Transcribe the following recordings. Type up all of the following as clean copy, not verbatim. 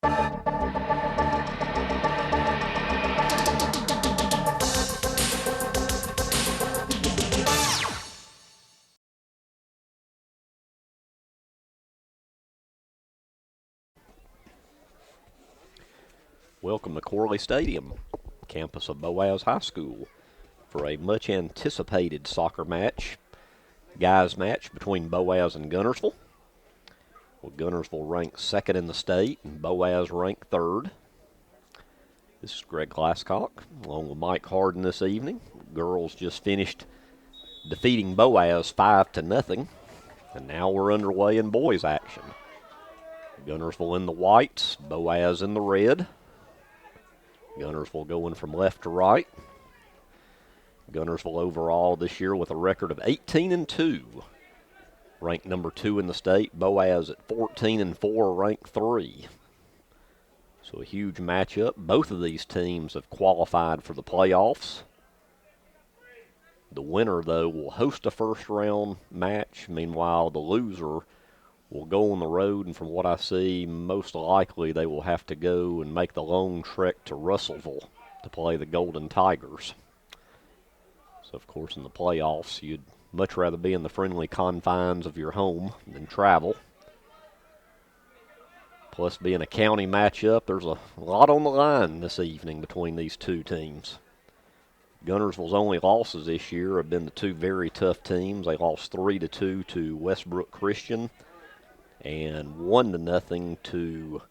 Welcome to Corley Stadium, campus of Boaz High School, for a much anticipated soccer match, guys match between Boaz and Guntersville. Well, Guntersville ranks second in the state and Boaz ranked third. This is Greg Glasscock along with Mike Harden this evening. Girls just finished defeating Boaz 5-0, and now we're underway in boys action. Guntersville in the whites, Boaz in the red. Guntersville going from left to right. Guntersville overall this year with a record of 18-2, ranked number 2 in the state. Boaz at 14-4, ranked 3. So a huge matchup. Both of these teams have qualified for the playoffs. The winner, though, will host a first-round match. Meanwhile, the loser will go on the road, and from what I see, most likely they will have to go and make the long trek to Russellville to play the Golden Tigers. So, of course, in the playoffs, you'd much rather be in the friendly confines of your home than travel. Plus, being a county matchup, there's a lot on the line this evening between these two teams. Guntersville's only losses this year have been the two very tough teams. They lost 3-2 to Westbrook Christian and 1-0 to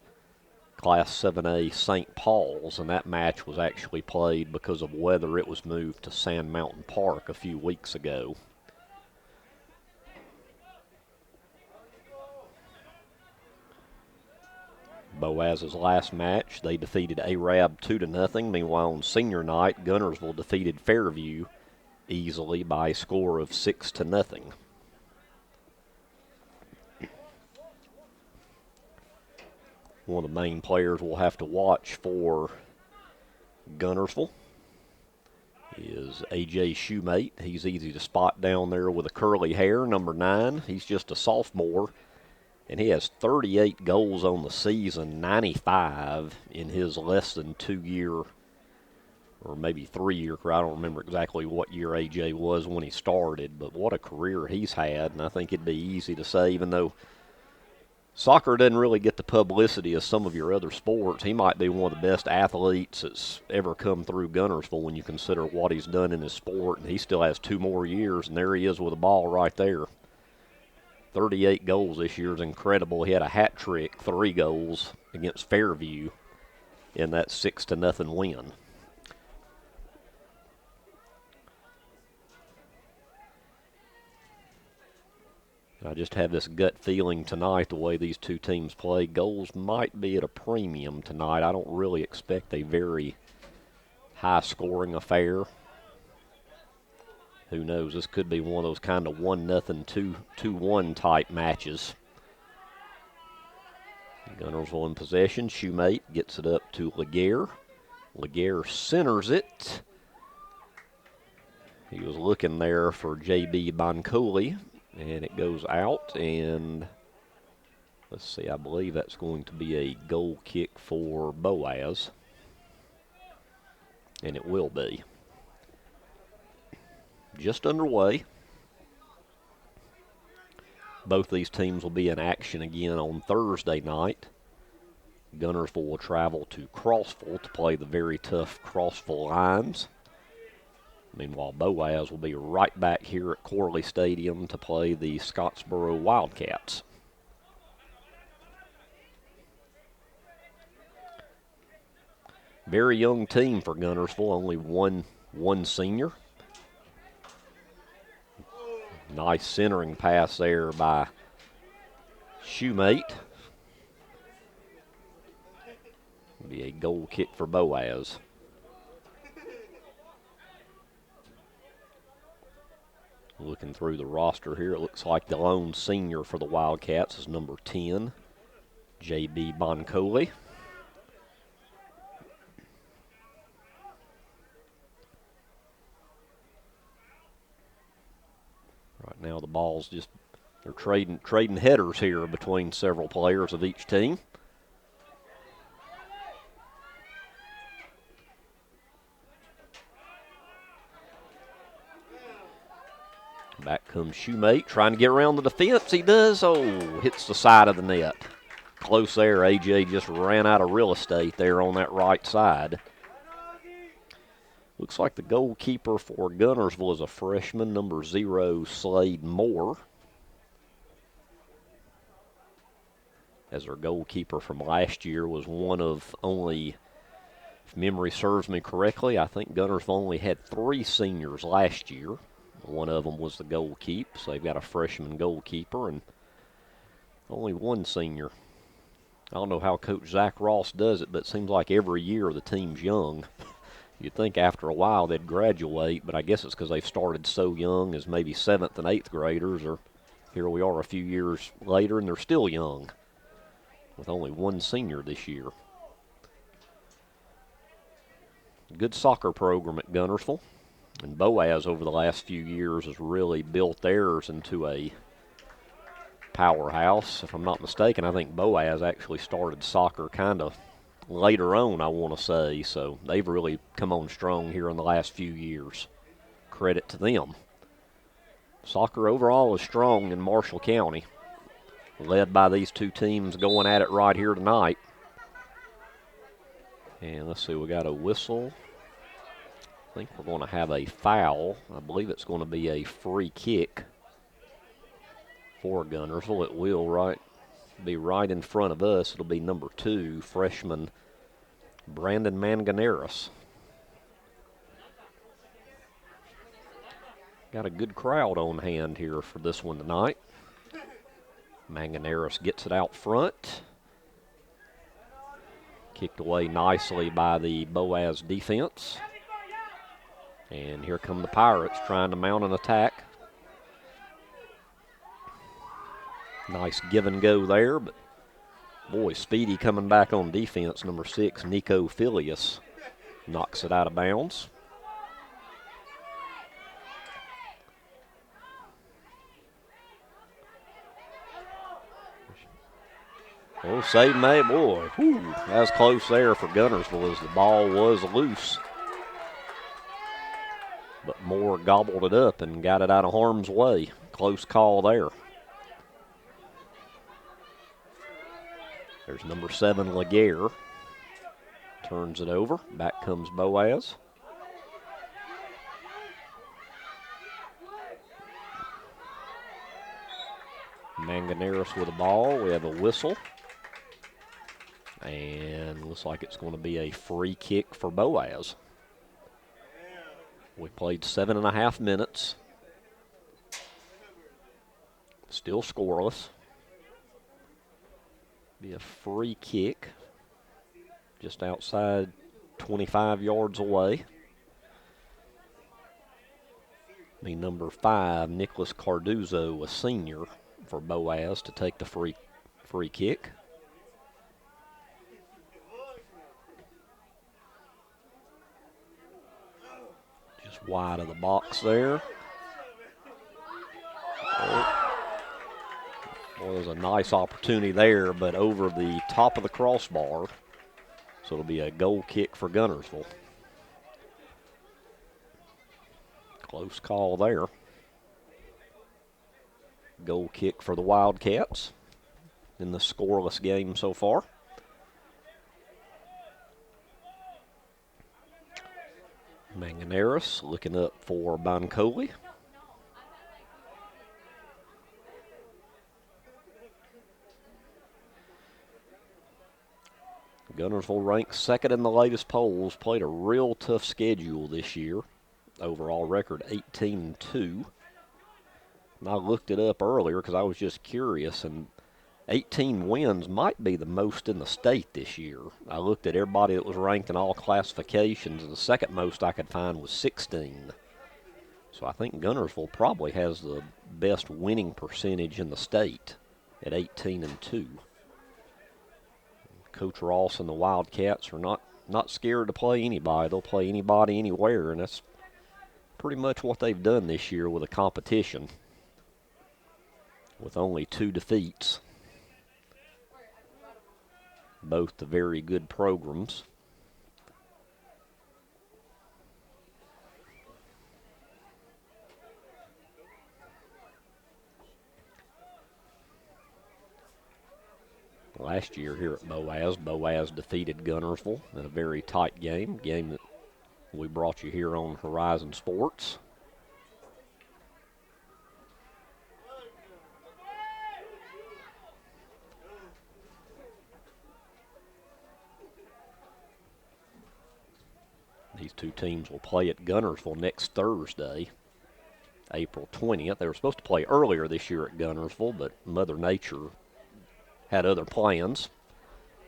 Class 7A St. Paul's, and that match was actually played because of weather. It was moved to Sand Mountain Park a few weeks ago. Boaz's last match, they defeated Arab 2-0. Meanwhile, on senior night, Guntersville defeated Fairview easily by a score of 6-0. One of the main players we'll have to watch for Guntersville is A.J. Shoemate. He's easy to spot down there with the curly hair, number 9. He's just a sophomore, and he has 38 goals on the season, 95 in his less than 2-year or maybe 3-year career. I don't remember exactly what year A.J. was when he started, but what a career he's had, and I think it'd be easy to say, even though soccer doesn't really get the publicity of some of your other sports, he might be one of the best athletes that's ever come through Guntersville when you consider what he's done in his sport, and he still has 2 more years, and there he is with a ball right there. 38 goals this year is incredible. He had a hat trick, 3 goals against Fairview in that 6-0 win. I just have this gut feeling tonight, the way these two teams play, goals might be at a premium tonight. I don't really expect a very high-scoring affair. Who knows? This could be one of those kind of 1-0, 2-1 type matches. Guntersville in possession. Shoemate gets it up to Laguerre. Laguerre centers it. He was looking there for J.B. Boncoli. And it goes out, and let's see, I believe that's going to be a goal kick for Boaz. And it will be. Just underway. Both these teams will be in action again on Thursday night. Guntersville will travel to Crossville to play the very tough Crossville Lions. Meanwhile, Boaz will be right back here at Corley Stadium to play the Scottsboro Wildcats. Very young team for Guntersville, only one senior. Nice centering pass there by Shoemate. Be a goal kick for Boaz. Looking through the roster here, it looks like the lone senior for the Wildcats is number 10, J.B. Boncoli. Right now the ball's just, they're trading headers here between several players of each team. Back comes Shoemate, trying to get around the defense. He does. Oh, hits the side of the net. Close there. A.J. just ran out of real estate there on that right side. Looks like the goalkeeper for Guntersville is a freshman, number 0, Slade Moore. As their goalkeeper from last year was one of only, if memory serves me correctly, I think Guntersville only had 3 seniors last year. One of them was the goalkeeper, so they've got a freshman goalkeeper and only 1 senior. I don't know how Coach Zach Ross does it, but it seems like every year the team's young. You'd think after a while they'd graduate, but I guess it's because they've started so young as maybe 7th and 8th graders, or here we are a few years later and they're still young with only 1 senior this year. Good soccer program at Guntersville, and Boaz over the last few years has really built theirs into a powerhouse. If I'm not mistaken, I think Boaz actually started soccer kind of later on, I want to say, so they've really come on strong here in the last few years. Credit to them. Soccer overall is strong in Marshall County, led by these 2 teams going at it right here tonight. And let's see, we got a whistle. I think we're going to have a foul. I believe it's going to be a free kick for Guntersville. It will be right in front of us. It'll be number 2, freshman Brandon Manganeris. Got a good crowd on hand here for this one tonight. Manganeris gets it out front. Kicked away nicely by the Boaz defense. And here come the Pirates trying to mount an attack. Nice give and go there, but boy, Speedy coming back on defense. Number 6, Nico Filius, knocks it out of bounds. Oh, save May, boy. Whew, that was close there for Guntersville as the ball was loose. But Moore gobbled it up and got it out of harm's way. Close call there. There's number 7, Laguerre. Turns it over. Back comes Boaz. Manganeris with the ball. We have a whistle. And looks like it's going to be a free kick for Boaz. We played 7.5 minutes. Still scoreless. Be a free kick just outside 25 yards away. Be number 5, Nicholas Carduzo, a senior, for Boaz to take the free kick. Just wide of the box there. Well, there's a nice opportunity there, but over the top of the crossbar. So it'll be a goal kick for Guntersville. Close call there. Goal kick for the Wildcats in the scoreless game so far. Manganeris looking up for Bancoli. Guntersville ranked 2nd in the latest polls, played a real tough schedule this year. Overall record 18-2. And I looked it up earlier because I was just curious, and 18 wins might be the most in the state this year. I looked at everybody that was ranked in all classifications, and the second most I could find was 16. So I think Guntersville probably has the best winning percentage in the state at 18-2. Coach Ross and the Wildcats are not scared to play anybody. They'll play anybody anywhere, and that's pretty much what they've done this year with a competition with only 2 defeats. Both the very good programs. last year here at Boaz. Boaz defeated Guntersville in a very tight game that we brought you here on Horizon Sports. These two teams will play at Guntersville next Thursday, April 20th. They were supposed to play earlier this year at Guntersville, but Mother Nature had other plans.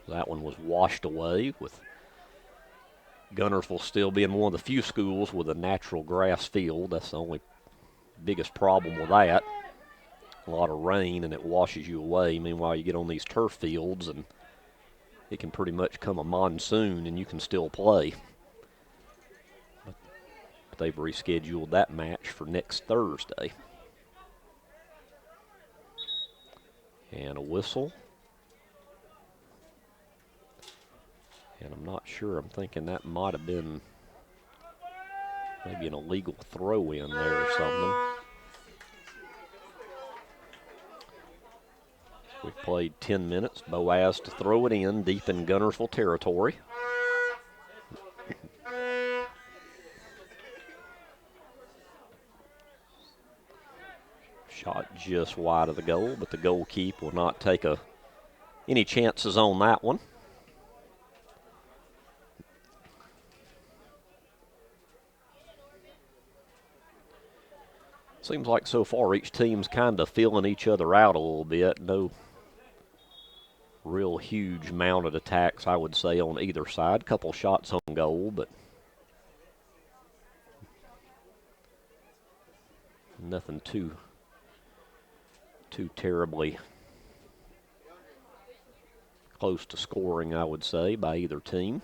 That one was washed away, with Guntersville still being one of the few schools with a natural grass field. That's the only biggest problem with that. A lot of rain and it washes you away. Meanwhile, you get on these turf fields and it can pretty much come a monsoon and you can still play. But they've rescheduled that match for next Thursday. And a whistle. And I'm not sure. I'm thinking that might have been maybe an illegal throw in there or something. We've played 10 minutes. Boaz to throw it in deep in Guntersville territory. Shot just wide of the goal, but the goalkeeper will not take any chances on that one. Seems like so far each team's kind of feeling each other out a little bit. No real huge mounted attacks, I would say, on either side. Couple shots on goal, but nothing too terribly close to scoring, I would say, by either team.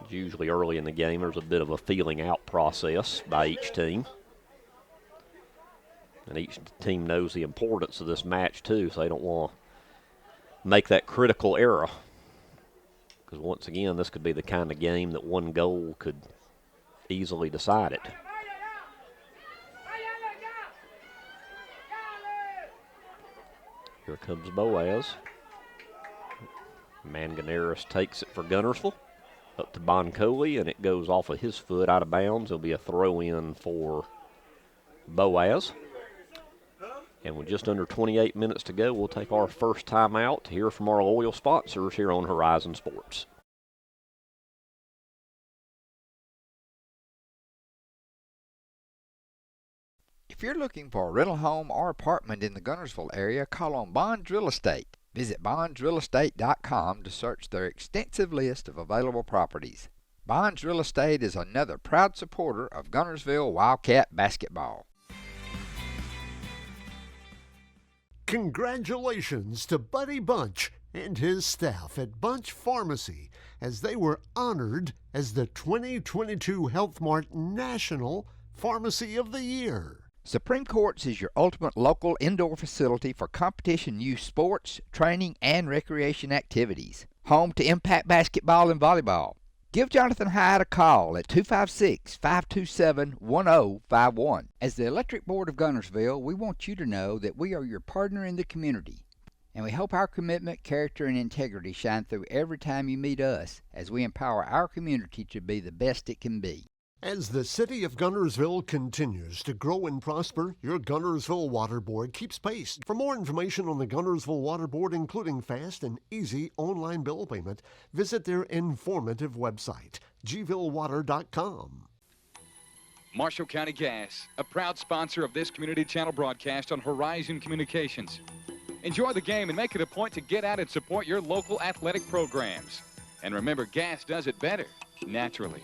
Usually early in the game there's a bit of a feeling out process by each team. And each team knows the importance of this match too, so they don't want to make that critical error. Because once again, this could be the kind of game that one goal could easily decide it. Here comes Boaz. Manganeris takes it for Guntersville. Up to Boncoli, and it goes off of his foot out of bounds. It'll be a throw-in for Boaz. And with just under 28 minutes to go, we'll take our first time out to hear from our loyal sponsors here on Horizon Sports. If you're looking for a rental home or apartment in the Guntersville area, call on Bonds Real Estate. Visit bondsrealestate.com to search their extensive list of available properties. Bonds Real Estate is another proud supporter of Guntersville Wildcat basketball. Congratulations to Buddy Bunch and his staff at Bunch Pharmacy as they were honored as the 2022 Health Mart National Pharmacy of the Year. Supreme Courts is your ultimate local indoor facility for competition youth sports, training, and recreation activities. Home to Impact Basketball and Volleyball. Give Jonathan Hyde a call at 256-527-1051. As the Electric Board of Guntersville, we want you to know that we are your partner in the community. And we hope our commitment, character, and integrity shine through every time you meet us as we empower our community to be the best it can be. As the city of Guntersville continues to grow and prosper, your Guntersville Water Board keeps pace. For more information on the Guntersville Water Board, including fast and easy online bill payment, visit their informative website, gvillewater.com. Marshall County Gas, a proud sponsor of this community channel broadcast on Horizon Communications. Enjoy the game and make it a point to get out and support your local athletic programs. And remember, gas does it better, naturally.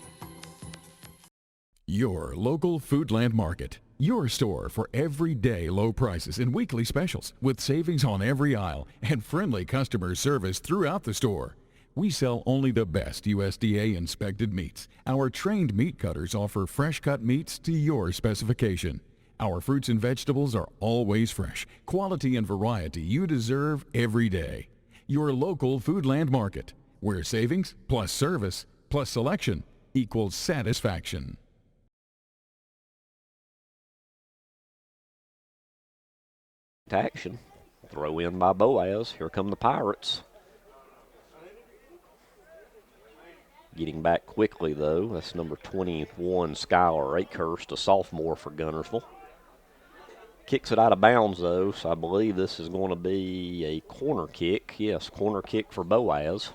Your local Foodland Market. Your store for everyday low prices and weekly specials with savings on every aisle and friendly customer service throughout the store. We sell only the best USDA inspected meats. Our trained meat cutters offer fresh cut meats to your specification. Our fruits and vegetables are always fresh, quality and variety you deserve every day. Your local Foodland Market, where savings plus service plus selection equals satisfaction. Action. Throw in by Boaz. Here come the Pirates. Getting back quickly, though. That's number 21, Skylar Akehurst, a sophomore for Guntersville. Kicks it out of bounds, though, so I believe this is going to be a corner kick. Yes, corner kick for Boaz.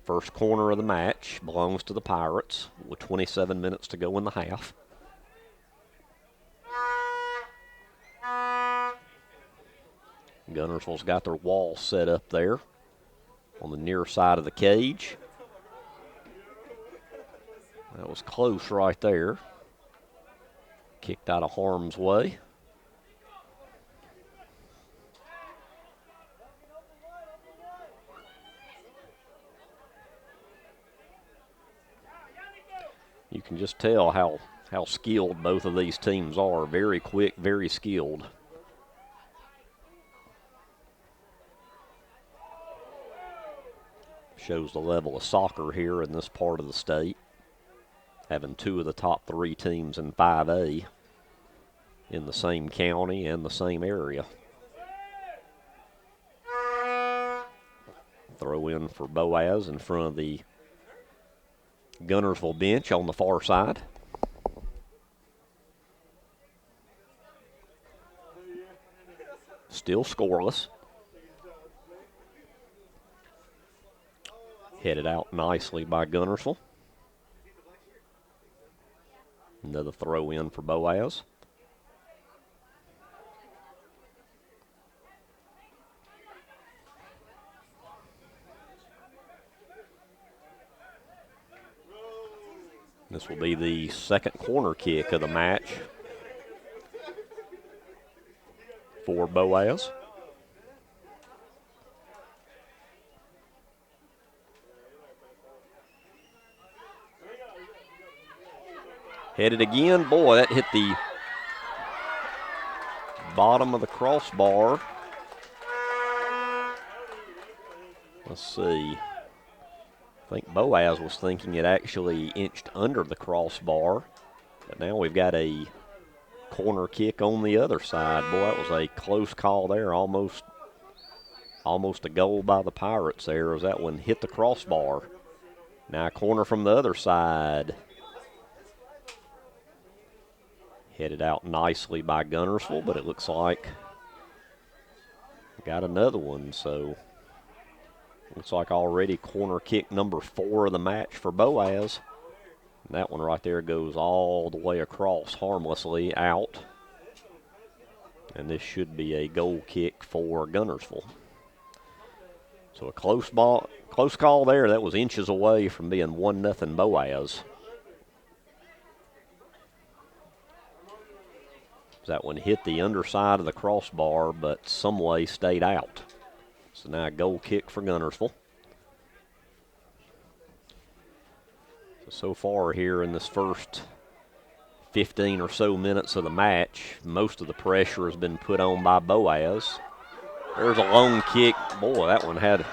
First corner of the match belongs to the Pirates with 27 minutes to go in the half. Guntersville's got their wall set up there on the near side of the cage. That was close right there. Kicked out of harm's way. You can just tell how skilled both of these teams are. Very quick, very skilled. Shows the level of soccer here in this part of the state. Having two of the top three teams in 5A in the same county and the same area. Throw in for Boaz in front of the Guntersville bench on the far side. Still scoreless. Headed out nicely by Guntersville. Another throw in for Boaz. This will be the second corner kick of the match for Boaz. Headed again. Boy, that hit the bottom of the crossbar. Let's see. I think Boaz was thinking it actually inched under the crossbar. But now we've got a corner kick on the other side. Boy, that was a close call there. Almost a goal by the Pirates there as that one hit the crossbar. Now a corner from the other side. Headed out nicely by Guntersville, but it looks like got another one. So looks like already corner kick number 4 of the match for Boaz. And that one right there goes all the way across harmlessly out. And this should be a goal kick for Guntersville. So a close call there. That was inches away from being 1-0 Boaz. That one hit the underside of the crossbar, but some way stayed out. So now a goal kick for Guntersville. So far here in this first 15 or so minutes of the match, most of the pressure has been put on by Boaz. There's a long kick. Boy, that one had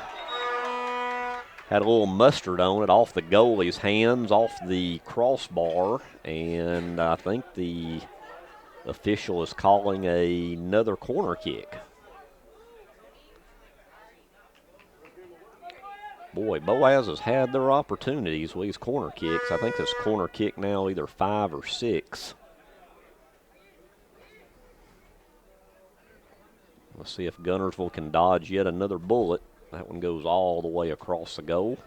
a little mustard on it off the goalie's hands, off the crossbar, and I think the official is calling another corner kick. Boy, Boaz has had their opportunities with these corner kicks. I think this corner kick now either 5 or 6. Let's see if Guntersville can dodge yet another bullet. That one goes all the way across the goal.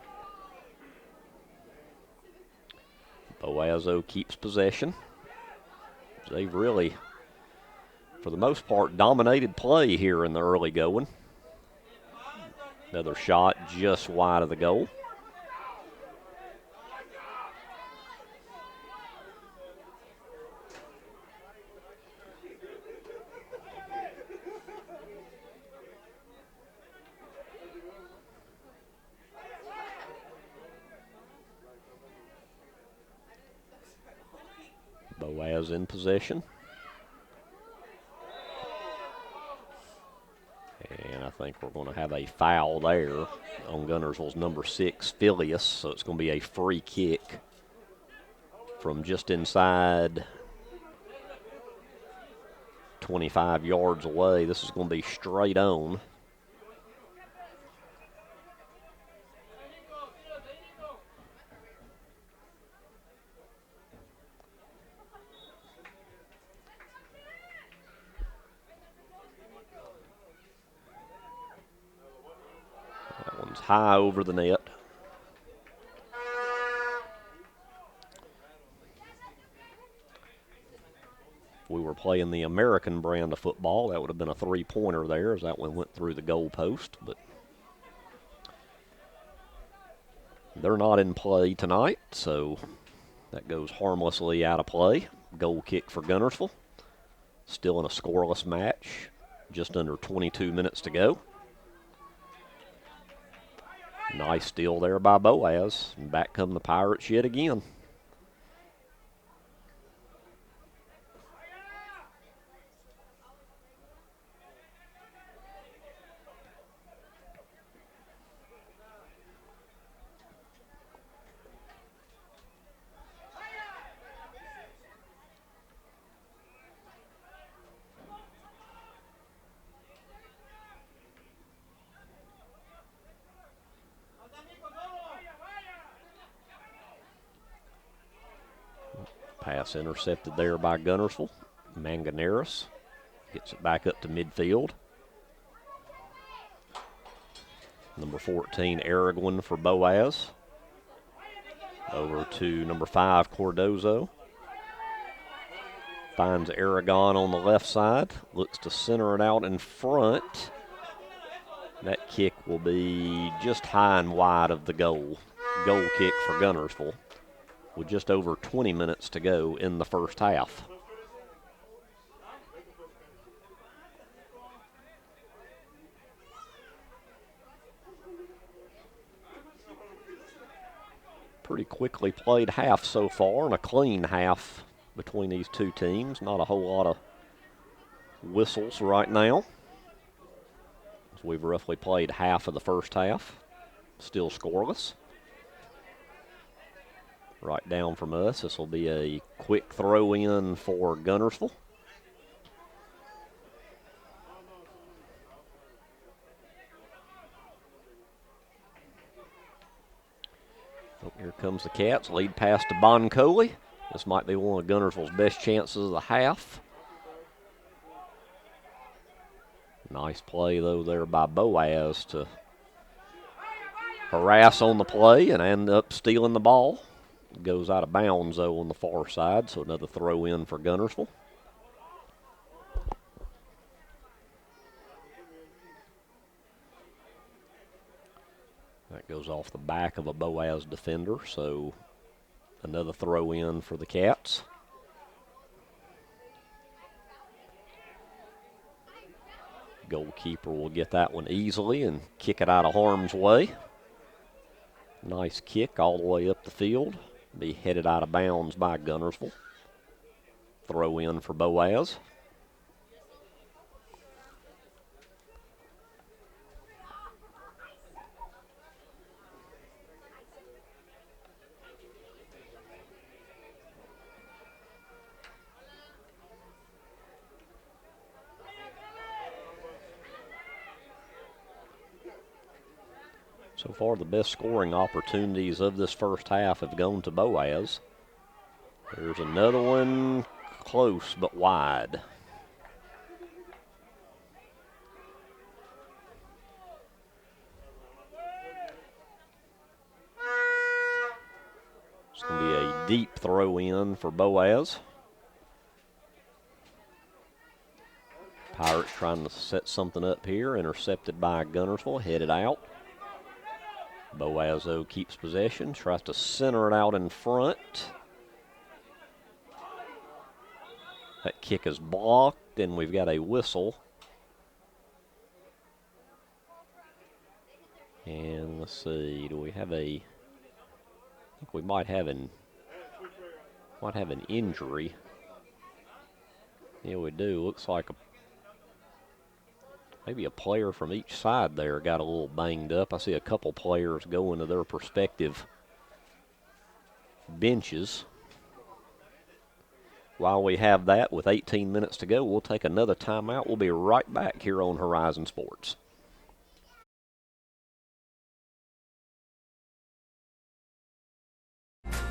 Boaz keeps possession. They've really, for the most part, dominated play here in the early going. Another shot just wide of the goal. Boaz in possession. And I think we're going to have a foul there on Guntersville's number 6, Phileas. So it's going to be a free kick from just inside 25 yards away. This is going to be straight on. That one's high over the net. If we were playing the American brand of football, that would have been a three-pointer there, as that one went through the goal post. But they're not in play tonight, so that goes harmlessly out of play. Goal kick for Guntersville. Still in a scoreless match. Just under 22 minutes to go. Nice steal there by Boaz. And back come the Pirates yet again. Pass intercepted there by Guntersville. Manganeris gets it back up to midfield. Number 14, Aragon for Boaz. Over to number 5, Cordozo. Finds Aragon on the left side. Looks to center it out in front. That kick will be just high and wide of the goal. Goal kick for Guntersville, with just over 20 minutes to go in the first half. Pretty quickly played half so far, and a clean half between these two teams. Not a whole lot of whistles right now. So we've roughly played half of the first half. Still scoreless. Right down from us, this will be a quick throw in for Guntersville. Oh, here comes the Cats. Lead pass to Boncoli. This might be one of Guntersville's best chances of the half. Nice play, though, there by Boaz to harass on the play and end up stealing the ball. Goes out of bounds, though, on the far side, so another throw in for Guntersville. That goes off the back of a Boaz defender, so another throw in for the Cats. Goalkeeper will get that one easily and kick it out of harm's way. Nice kick all the way up the field. Be headed out of bounds by Guntersville. Throw in for Boaz. So far, the best scoring opportunities of this first half have gone to Boaz. There's another one close but wide. It's going to be a deep throw in for Boaz. Pirates trying to set something up here. Intercepted by Guntersville, headed out. Boaz, though, keeps possession, tries to center it out in front. That kick is blocked, and we've got a whistle. And let's see, do we have a, I think we might have an injury. Yeah, we do. Looks like maybe a player from each side there got a little banged up. I see a couple players going to their respective benches. While we have that, with 18 minutes to go, we'll take another timeout. We'll be right back here on Horizon Sports.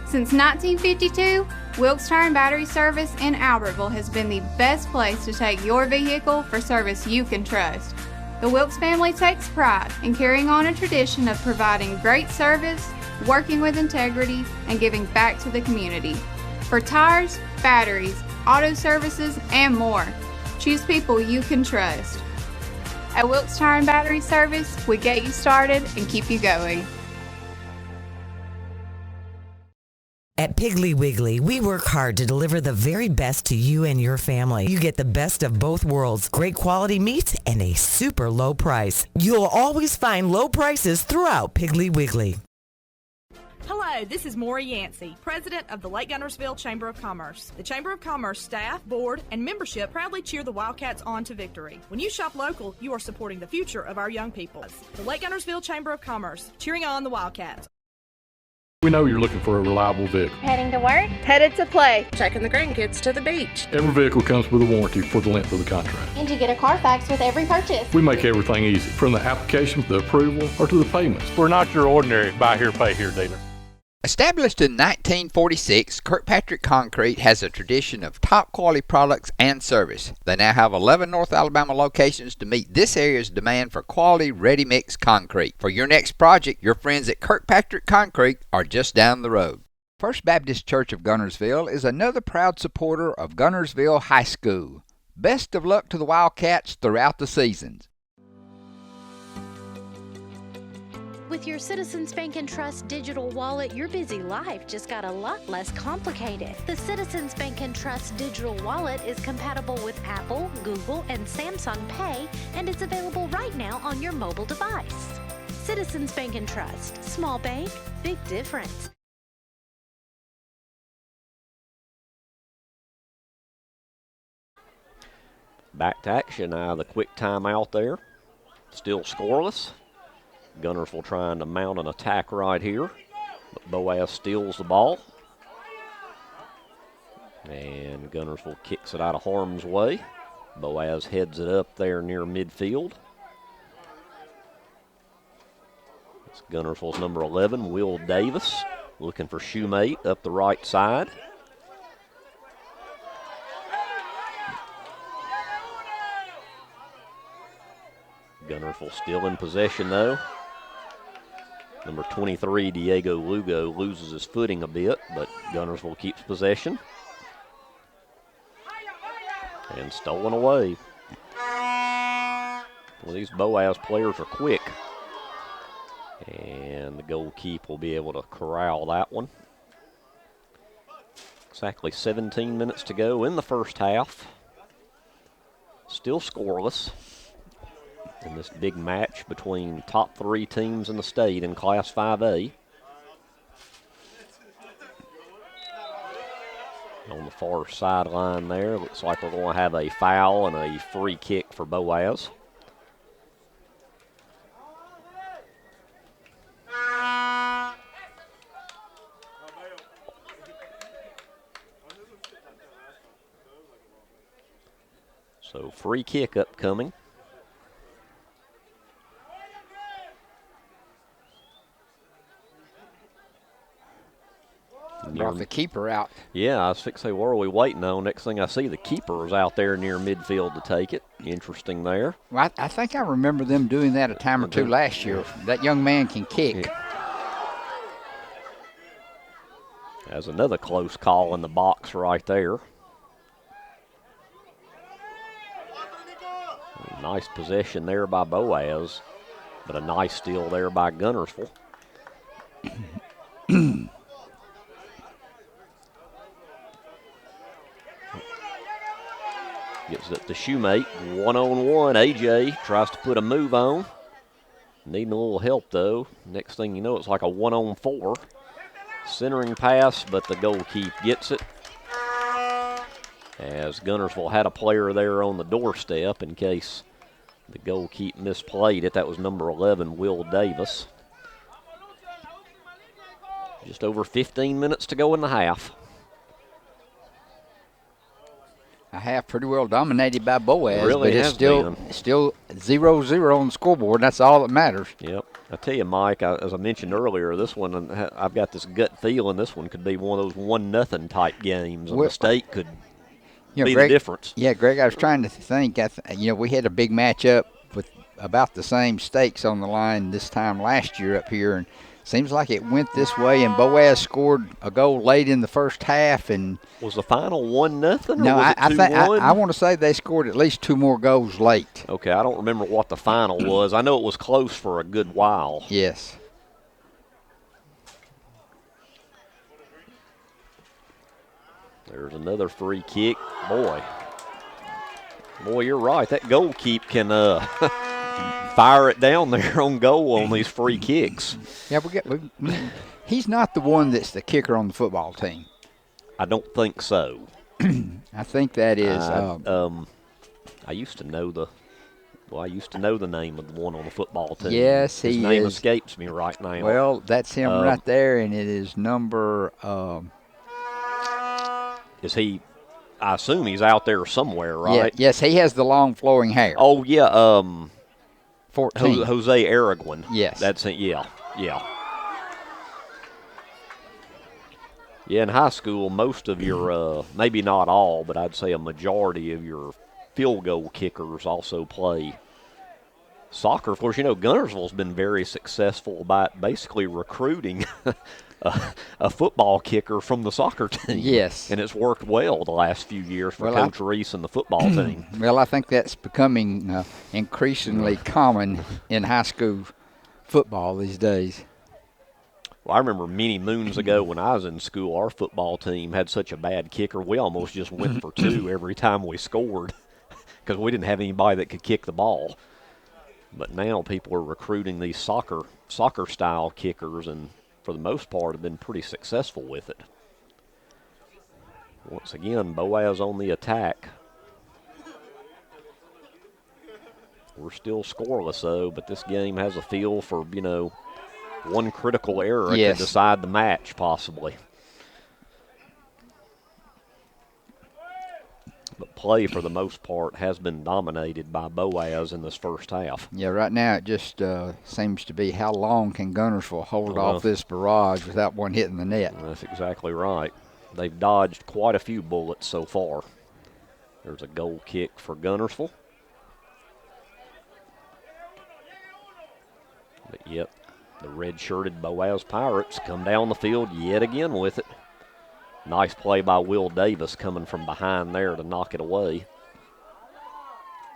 Since 1952, Wilkes Tire and Battery Service in Albertville has been the best place to take your vehicle for service you can trust. The Wilkes family takes pride in carrying on a tradition of providing great service, working with integrity, and giving back to the community. For tires, batteries, auto services, and more, choose people you can trust. At Wilkes Tire and Battery Service, we get you started and keep you going. At Piggly Wiggly, we work hard to deliver the very best to you and your family. You get the best of both worlds, great quality meats and a super low price. You'll always find low prices throughout Piggly Wiggly. Hello, this is Maury Yancey, President of the Lake Guntersville Chamber of Commerce. The Chamber of Commerce staff, board, and membership proudly cheer the Wildcats on to victory. When you shop local, you are supporting the future of our young people. The Lake Guntersville Chamber of Commerce, cheering on the Wildcats. We know you're looking for a reliable vehicle. Heading to work? Headed to play. Taking the grandkids to the beach. Every vehicle comes with a warranty for the length of the contract. And you get a Carfax with every purchase. We make everything easy, from the application to the approval or to the payments. We're not your ordinary buy here, pay here dealer. Established in 1946, Kirkpatrick Concrete has a tradition of top quality products and service. They now have 11 North Alabama locations to meet this area's demand for quality ready-mix concrete. For your next project, your friends at Kirkpatrick Concrete are just down the road. First Baptist Church of Guntersville is another proud supporter of Guntersville High School. Best of luck to the Wildcats throughout the seasons. With your Citizens Bank and Trust digital wallet, your busy life just got a lot less complicated. The Citizens Bank and Trust digital wallet is compatible with Apple, Google, and Samsung Pay, and it's available right now on your mobile device. Citizens Bank and Trust. Small bank, big difference. Back to action now. The quick timeout there. Still scoreless. Guntersville trying to mount an attack right here, but Boaz steals the ball. And Guntersville kicks it out of harm's way. Boaz heads it up there near midfield. It's Guntersville's number 11, Will Davis, looking for Shoemate up the right side. Guntersville still in possession though. Number 23, Diego Lugo, loses his footing a bit, but Guntersville keeps possession. And stolen away. Well, these Boaz players are quick. And the goalkeeper will be able to corral that one. Exactly 17 minutes to go in the first half. Still scoreless in this big match between top three teams in the state in Class 5A. On the far sideline there, looks like we're going to have a foul and a free kick for Boaz. So free kick upcoming. Brought the keeper out. Yeah, I was fixing, what are we waiting on? Next thing I see, the keeper was out there near midfield to take it. Interesting there. Well, I think I remember them doing that a time or two last year. That young man can kick. Yeah. There's another close call in the box right there. Nice possession there by Boaz, but a nice steal there by Guntersville. Gets it to Shoemate, one-on-one. AJ tries to put a move on. Needing a little help, though. Next thing you know, it's like a one-on-4. Centering pass, but the goalkeeper gets it. As Guntersville had a player there on the doorstep in case the goalkeeper misplayed it. That was number 11, Will Davis. Just over 15 minutes to go in the half. A half pretty well dominated by Boaz, Really but it's has still been. 0-0 on the scoreboard. That's all that matters. Yep. I tell you, Mike, as I mentioned earlier, this one, I've got this gut feeling this one could be one of those 1-0 type games. A mistake could be Greg, the difference. Yeah, Greg, I was trying to think. We had a big matchup with about the same stakes on the line this time last year up here, and seems like it went this way, and Boaz scored a goal late in the first half. And was the final 1-0? No, or was I it think 2-1? I want to say they scored at least 2 more goals late. Okay, I don't remember what the final was. I know it was close for a good while. Yes. There's another free kick. Boy, you're right. That goalkeep can fire it down there on goal on these free kicks. Yeah, he's not the one that's the kicker on the football team. I don't think so. I think that is. I used to know the name of the one on the football team. Yes, his name escapes me right now. Well, that's him right there, and it is number. Is he? I assume he's out there somewhere, right? Yeah, yes, he has the long flowing hair. Oh yeah, 14. Jose Araguin. Yes, that's it. Yeah. Yeah, in high school, most of your, maybe not all, but I'd say a majority of your field goal kickers also play soccer. Of course, Guntersville's been very successful by basically recruiting a football kicker from the soccer team. Yes. And it's worked well the last few years for Coach Reese and the football team. Well, I think that's becoming increasingly common in high school football these days. Well, I remember many moons ago when I was in school, our football team had such a bad kicker, we almost just went for 2 every time we scored because we didn't have anybody that could kick the ball. But now people are recruiting these soccer-style kickers, and for the most part have been pretty successful with it. Once again, Boaz on the attack. We're still scoreless, though, but this game has a feel for, one critical error could decide the match, possibly. But play, for the most part, has been dominated by Boaz in this first half. Yeah, right now it just seems to be how long can Guntersville hold off this barrage without one hitting the net. That's exactly right. They've dodged quite a few bullets so far. There's a goal kick for Guntersville. But yep, the red-shirted Boaz Pirates come down the field yet again with it. Nice play by Will Davis coming from behind there to knock it away.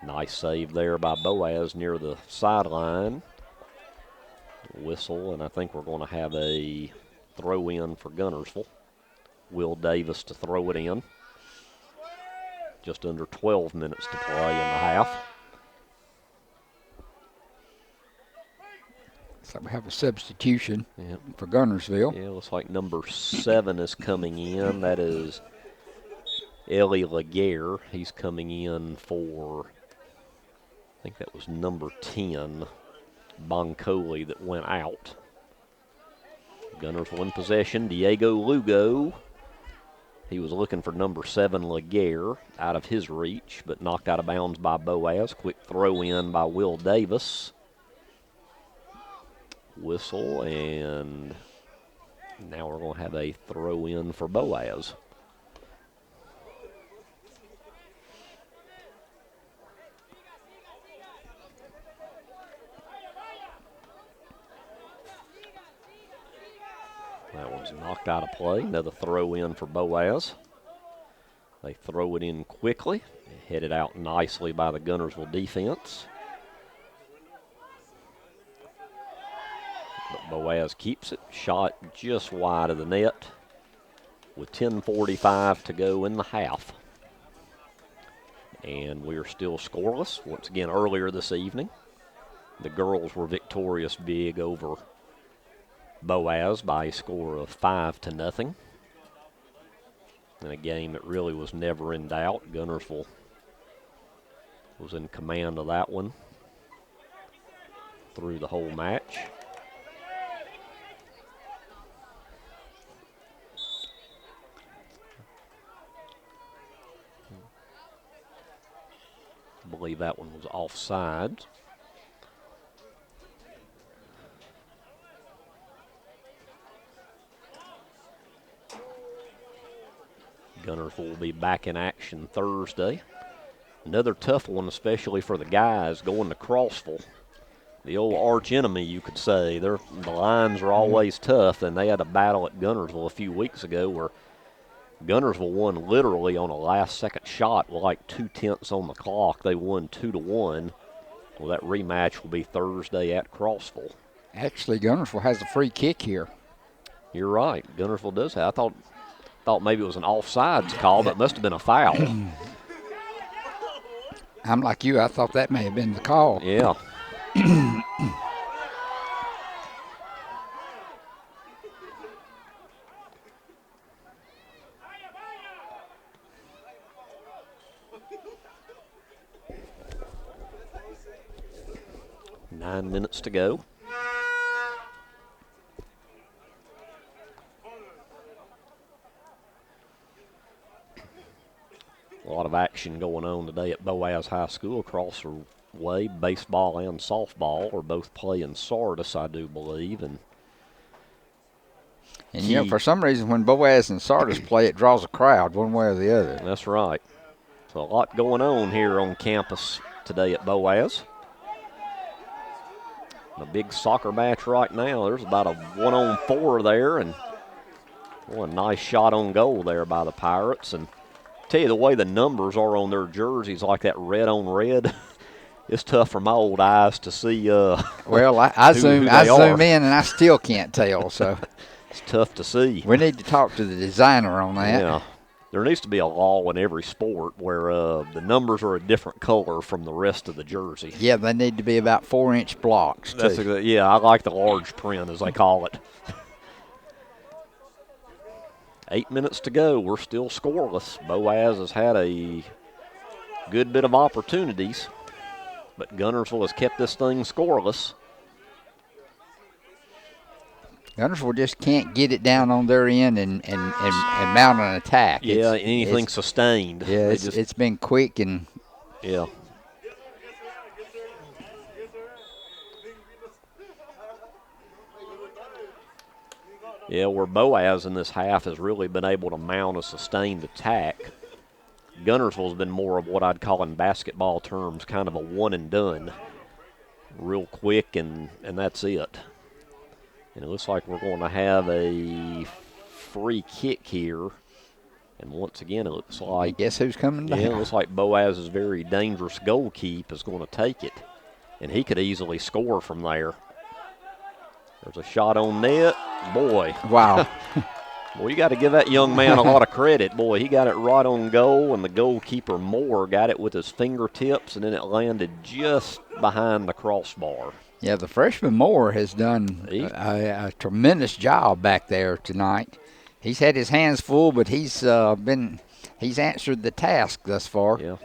Nice save there by Boaz near the sideline. Whistle, and I think we're going to have a throw-in for Guntersville. Will Davis to throw it in. Just under 12 minutes to play in the half. So we have a substitution for Guntersville. Yeah, looks like number 7 is coming in. That is Ellie Laguerre. He's coming in for, I think that was number 10, Boncoli, that went out. Guntersville in possession. Diego Lugo. He was looking for number 7, Laguerre, out of his reach, but knocked out of bounds by Boaz. Quick throw in by Will Davis. Whistle, and now we're going to have a throw in for Boaz. That one's knocked out of play. Another throw in for Boaz. They throw it in quickly. Headed out nicely by the Guntersville defense. But Boaz keeps it. Shot just wide of the net with 10:45 to go in the half. And we are still scoreless. Once again, earlier this evening, the girls were victorious big over Boaz by a score of 5-0. In a game that really was never in doubt. Guntersville was in command of that one through the whole match. believe that one was offside. Guntersville will be back in action Thursday. Another tough one, especially for the guys going to Crossville. The old arch enemy, you could say. The lines are always tough, and they had a battle at Guntersville a few weeks ago where Guntersville won literally on a last-second shot with like 2/10 on the clock. They won 2-1. Well, that rematch will be Thursday at Crossville. Actually, Guntersville has a free kick here. You're right. Guntersville does have. I thought maybe it was an offsides call, but it must have been a foul. I'm like you. I thought that may have been the call. Yeah. 9 minutes to go. A lot of action going on today at Boaz High School across the way. Baseball and softball are both playing Sardis, I do believe. And you know, for some reason, when Boaz and Sardis play, it draws a crowd one way or the other. That's right. So a lot going on here on campus today at Boaz. A big soccer match right now. There's about a 1-on-4 there, and a nice shot on goal there by the Pirates. And tell you, the way the numbers are on their jerseys, like that red on red, it's tough for my old eyes to see. Well, I zoom in, and I still can't tell. So it's tough to see. We need to talk to the designer on that. Yeah. There needs to be a law in every sport where the numbers are a different color from the rest of the jersey. Yeah, they need to be about 4-inch blocks, too. Yeah, I like the large print, as they call it. 8 minutes to go. We're still scoreless. Boaz has had a good bit of opportunities, but Guntersville has kept this thing scoreless. Guntersville just can't get it down on their end and mount an attack. Yeah, anything sustained. Yeah, it's been quick and. Yeah. Yeah, where Boaz in this half has really been able to mount a sustained attack. Guntersville's been more of what I'd call in basketball terms kind of a one and done. Real quick and that's it. And it looks like we're going to have a free kick here. And once again, it looks like. Guess who's coming down? Yeah, it looks like Boaz's very dangerous goalkeeper is going to take it. And he could easily score from there. There's a shot on net. Boy. Wow. Well, you got to give that young man a lot of credit. Boy, he got it right on goal, and the goalkeeper, Moore, got it with his fingertips, and then it landed just behind the crossbar. Yeah, the freshman Moore has done a tremendous job back there tonight. He's had his hands full, but he's answered the task thus far. Yeah.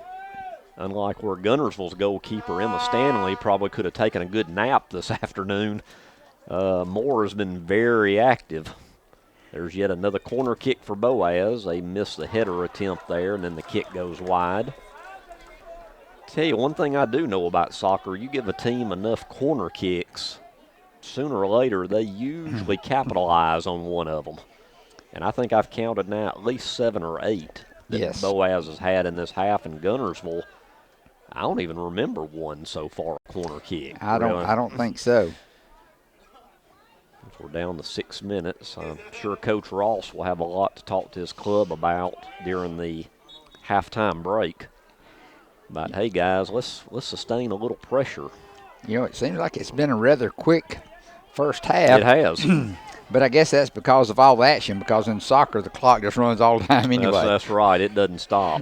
Unlike where Guntersville's goalkeeper, Emma Stanley, probably could have taken a good nap this afternoon. Moore has been very active. There's yet another corner kick for Boaz. They missed the header attempt there, and then the kick goes wide. Tell you one thing I do know about soccer, you give a team enough corner kicks, sooner or later they usually capitalize on one of them. And I think I've counted now at least 7 or 8 that Boaz has had in this half, in Guntersville. I don't even remember one so far, a corner kick. I don't think so. We're down to 6 minutes. I'm sure Coach Ross will have a lot to talk to his club about during the halftime break. But hey, guys, let's sustain a little pressure. You know, it seems like it's been a rather quick first half. It has. But I guess that's because of all the action, because in soccer the clock just runs all the time anyway. That's right. It doesn't stop.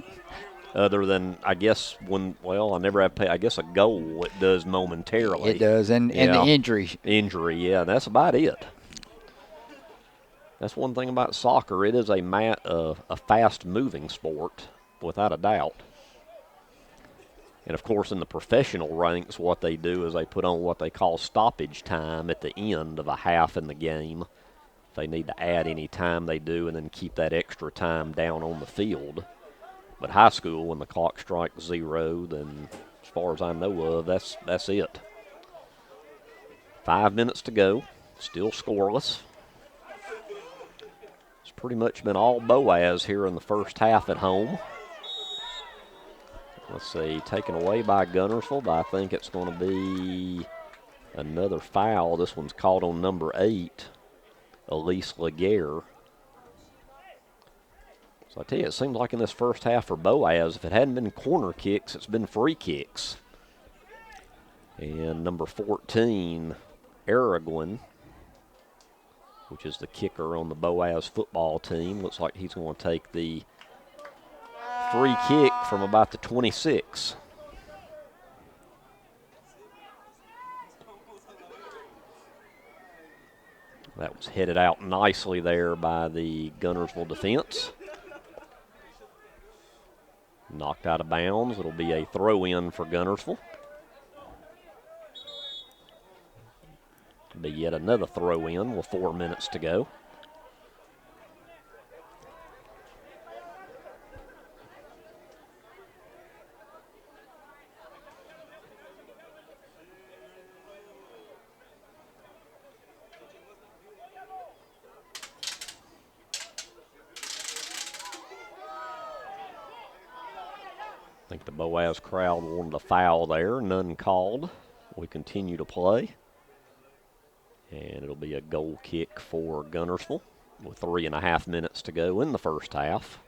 Other than, I guess, I never have paid, I guess a goal it does momentarily. It does, and the injury. Injury, yeah, that's about it. That's one thing about soccer. It is a fast-moving sport, without a doubt. And, of course, in the professional ranks, what they do is they put on what they call stoppage time at the end of a half in the game. If they need to add any time, they do, and then keep that extra time down on the field. But high school, when the clock strikes 0, then As far as I know of, that's it. 5 minutes to go. Still scoreless. It's pretty much been all Boaz here in the first half at home. Let's see, taken away by Guntersville, but I think it's going to be another foul. This one's called on number 8, Elise Laguerre. So I tell you, it seems like in this first half for Boaz, if it hadn't been corner kicks, it's been free kicks. And number 14, Aragon, which is the kicker on the Boaz football team, looks like he's going to take the free kick from about the 26. That was headed out nicely there by the Guntersville defense. Knocked out of bounds. It'll be a throw-in for Guntersville. It'll be yet another throw-in with 4 minutes to go. I think the Boaz crowd wanted a foul there. None called. We continue to play. And it'll be a goal kick for Guntersville with 3.5 minutes to go in the first half.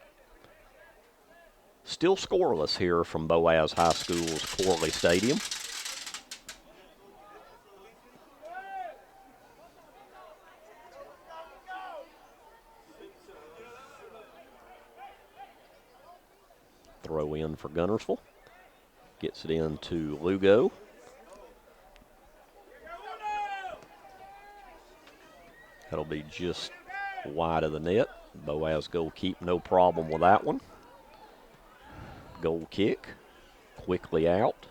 Still scoreless here from Boaz High School's Corley Stadium. Throw in for Guntersville. Gets it into Lugo. That'll be just wide of the net. Boaz goal keep, no problem with that one. Goal kick, quickly out.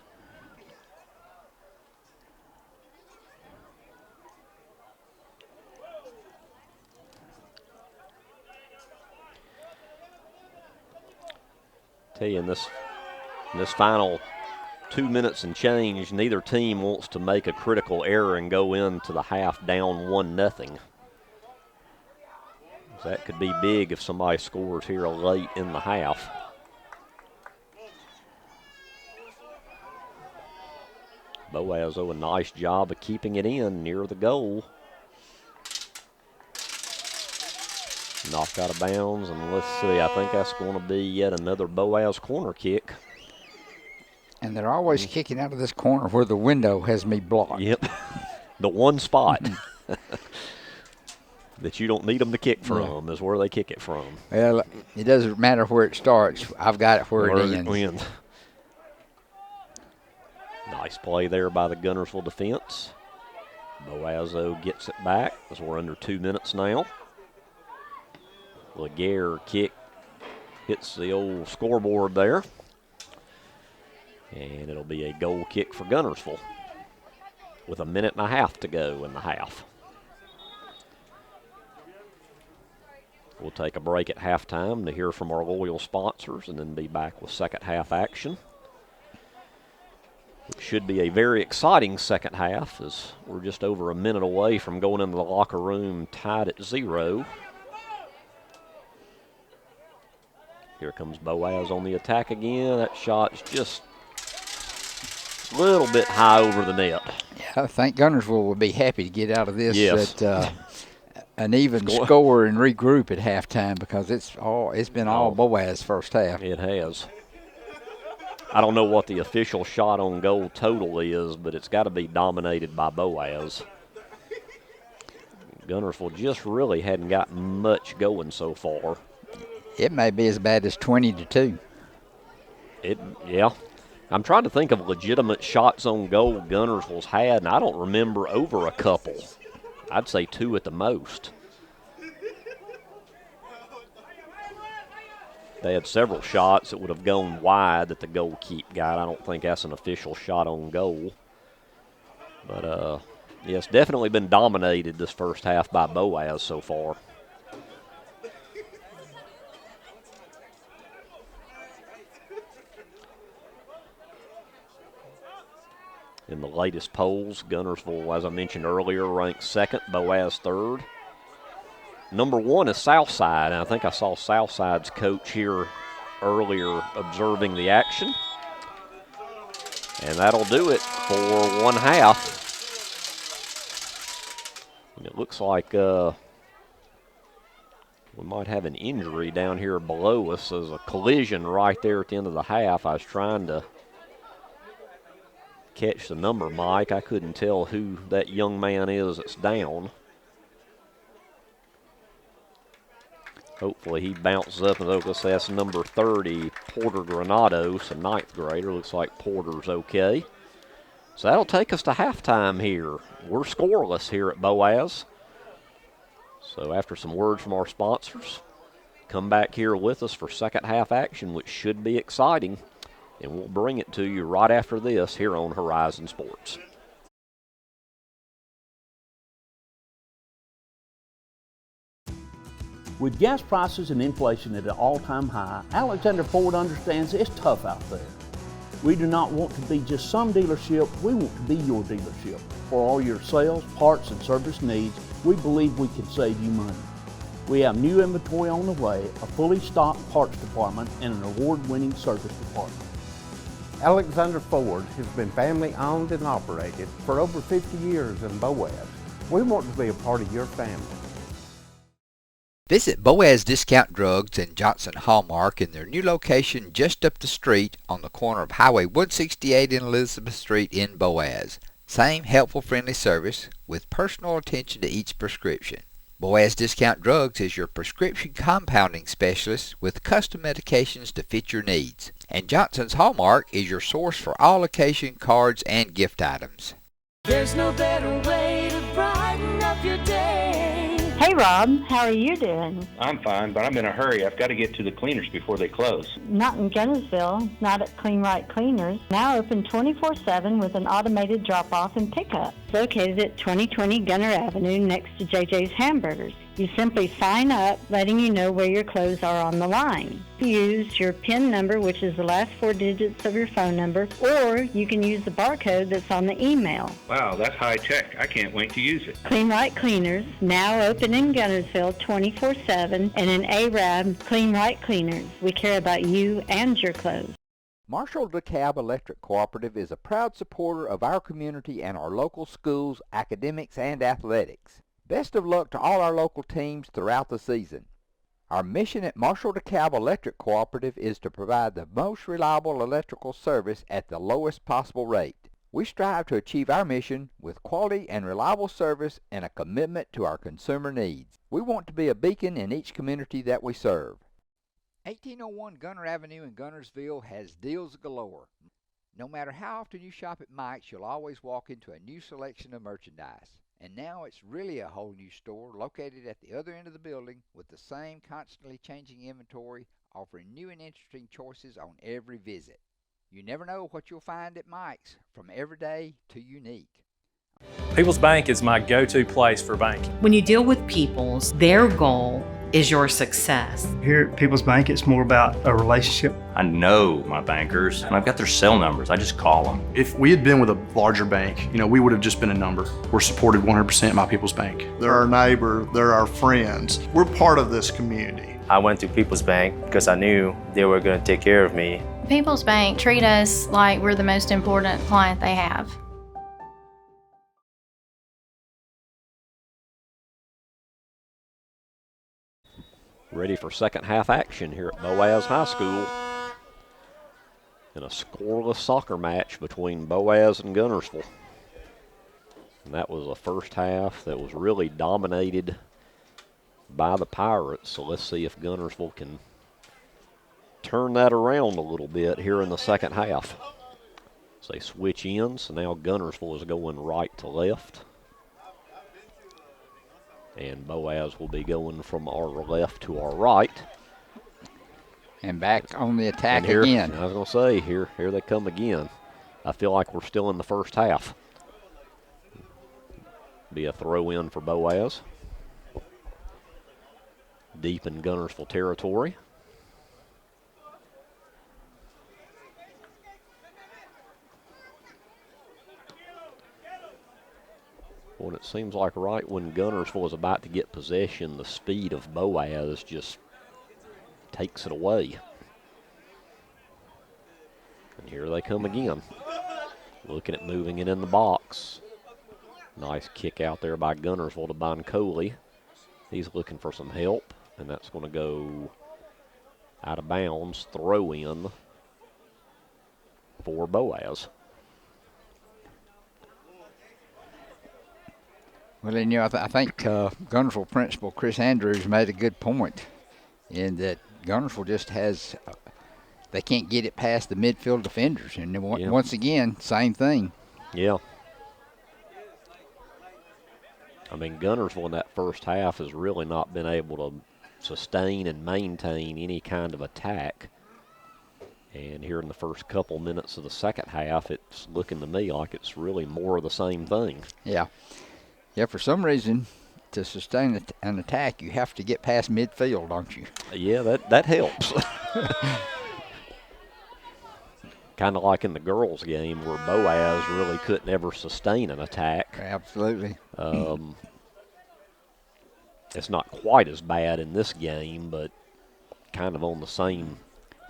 Tell you, in this final 2 minutes and change, neither team wants to make a critical error and go into the half down 1-0. That could be big if somebody scores here late in the half. Boaz, a nice job of keeping it in near the goal. Knocked out of bounds, and let's see, I think that's going to be yet another Boaz corner kick. And they're always kicking out of this corner where the window has me blocked. Yep, the one spot that you don't need them to kick from is where they kick it from. Well, it doesn't matter where it starts. I've got it where it ends. Nice play there by the Guntersville defense. Boazo gets it back as we're under 2 minutes now. Laguerre kick hits the old scoreboard there. And it'll be a goal kick for Guntersville with 1.5 minutes to go in the half. We'll take a break at halftime to hear from our loyal sponsors and then be back with second half action. It should be a very exciting second half as we're just over a minute away from going into the locker room tied at 0. Here comes Boaz on the attack again. That shot's just a little bit high over the net. Yeah, I think Guntersville would be happy to get out of this at an even score and regroup at halftime because it's been all Boaz first half. It has. I don't know what the official shot on goal total is, but it's got to be dominated by Boaz. Guntersville just really hadn't got much going so far. It may be as bad as 20-2. Yeah. I'm trying to think of legitimate shots on goal Guntersville's had, and I don't remember over a couple. I'd say 2 at the most. They had several shots that would have gone wide that the goalkeeper got. I don't think that's an official shot on goal. But, yeah, it's definitely been dominated this first half by Boaz so far. In the latest polls, Guntersville, as I mentioned earlier, ranks second, Boaz third. Number one is Southside, and I think I saw Southside's coach here earlier observing the action. And that'll do it for one half. And it looks like we might have an injury down here below us. There's a collision right there at the end of the half. I was trying to catch the number, Mike. I couldn't tell who that young man is that's down. Hopefully he bounces up and looks, that's number 30, Porter Granados, a ninth grader. Looks like Porter's okay. So that'll take us to halftime here. We're scoreless here at Boaz. So after some words from our sponsors, come back here with us for second half action, which should be exciting. And we'll bring it to you right after this here on Horizon Sports. With gas prices and inflation at an all-time high, Alexander Ford understands it's tough out there. We do not want to be just some dealership, we want to be your dealership. For all your sales, parts, and service needs, we believe we can save you money. We have new inventory on the way, a fully stocked parts department, and an award-winning service department. Alexander Ford has been family owned and operated for over 50 years in Boaz. We want to be a part of your family. Visit Boaz Discount Drugs and Johnson Hallmark in their new location just up the street on the corner of Highway 168 and Elizabeth Street in Boaz. Same helpful, friendly service with personal attention to each prescription. Boaz Discount Drugs is your prescription compounding specialist with custom medications to fit your needs. And Johnson's Hallmark is your source for all occasion cards and gift items. There's no better way to brighten up your day. Hey Rob, how are you doing? I'm fine, but I'm in a hurry. I've got to get to the cleaners before they close. Not in Guntersville, not at Clean Right Cleaners. Now open 24/7 with an automated drop-off and pickup. Located at 2020 Gunner Avenue next to JJ's Hamburgers. You simply sign up, letting you know where your clothes are on the line. Use your PIN number, which is the last 4 digits of your phone number, or you can use the barcode that's on the email. Wow, that's high tech. I can't wait to use it. Clean Right Cleaners, now open in Guntersville 24/7, and in Arab, Clean Right Cleaners. We care about you and your clothes. Marshall DeKalb Electric Cooperative is a proud supporter of our community and our local schools, academics, and athletics. Best of luck to all our local teams throughout the season. Our mission at Marshall DeKalb Electric Cooperative is to provide the most reliable electrical service at the lowest possible rate. We strive to achieve our mission with quality and reliable service and a commitment to our consumer needs. We want to be a beacon in each community that we serve. 1801 Gunner Avenue in Guntersville has deals galore. No matter how often you shop at Mike's, you'll always walk into a new selection of merchandise. And now it's really a whole new store located at the other end of the building with the same constantly changing inventory, offering new and interesting choices on every visit. You never know what you'll find at Mike's, from everyday to unique. People's Bank is my go-to place for banking. When you deal with People's, their goal is your success. Here at People's Bank, it's more about a relationship. I know my bankers, and I've got their cell numbers. I just call them. If we had been with a larger bank, we would have just been a number. We're supported 100% by People's Bank. They're our neighbor, they're our friends. We're part of this community. I went to People's Bank because I knew they were going to take care of me. People's Bank treat us like we're the most important client they have. Ready for second half action here at Boaz High School in a scoreless soccer match between Boaz and Guntersville. And that was a first half that was really dominated by the Pirates. So let's see if Guntersville can turn that around a little bit here in the second half. So they switch ends, so now Guntersville is going right to left. And Boaz will be going from our left to our right. And back on the attack here, again. I was going to say, here they come again. I feel like we're still in the first half. Be a throw in for Boaz. Deep in Guntersville territory. it seems like right when Guntersville was about to get possession, the speed of Boaz just takes it away. And here they come again. Looking at moving it in the box. Nice kick out there by Guntersville to Boncoli. He's looking for some help, and that's going to go out of bounds. Throw in for Boaz. Well, and, I think Guntersville principal Chris Andrews made a good point in that Guntersville just has they can't get it past the midfield defenders. And once again, same thing. Yeah. I mean, Guntersville in that first half has really not been able to sustain and maintain any kind of attack. And here in the first couple minutes of the second half, it's looking to me like it's really more of the same thing. Yeah. Yeah, for some reason, to sustain an attack, you have to get past midfield, don't you? Yeah, that helps. Kind of like in the girls' game where Boaz really couldn't ever sustain an attack. Absolutely. It's not quite as bad in this game, but kind of on the same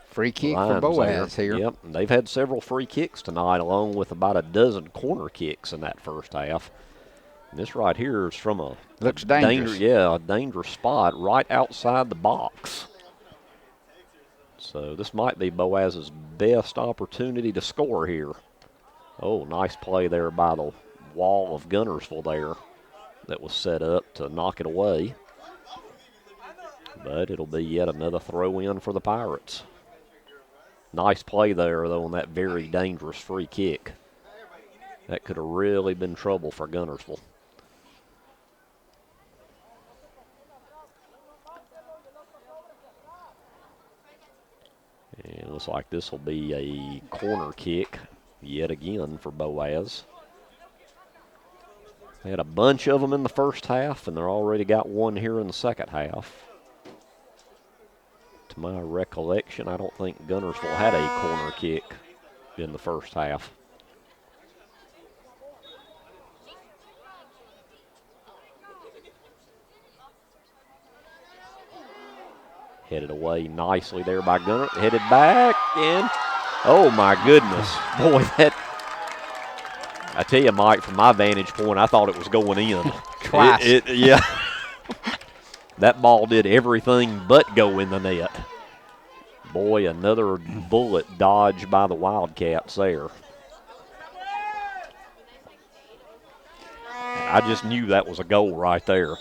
free kick for Boaz here. Yep, and they've had several free kicks tonight, along with about a dozen corner kicks in that first half. And this right here is from a dangerous. A dangerous spot right outside the box. So this might be Boaz's best opportunity to score here. Oh, nice play there by the wall of Guntersville there that was set up to knock it away. But it'll be yet another throw in for the Pirates. Nice play there, though, on that very dangerous free kick. That could have really been trouble for Guntersville. And it looks like this will be a corner kick yet again for Boaz. They had a bunch of them in the first half, and they're already got one here in the second half. To my recollection, I don't think Guntersville had a corner kick in the first half. Headed away nicely there by Gunner. Headed back in. Oh, my goodness. Boy, I tell you, Mike, from my vantage point, I thought it was going in. Twice. Yeah. That ball did everything but go in the net. Boy, another bullet dodged by the Wildcats there. I just knew that was a goal right there.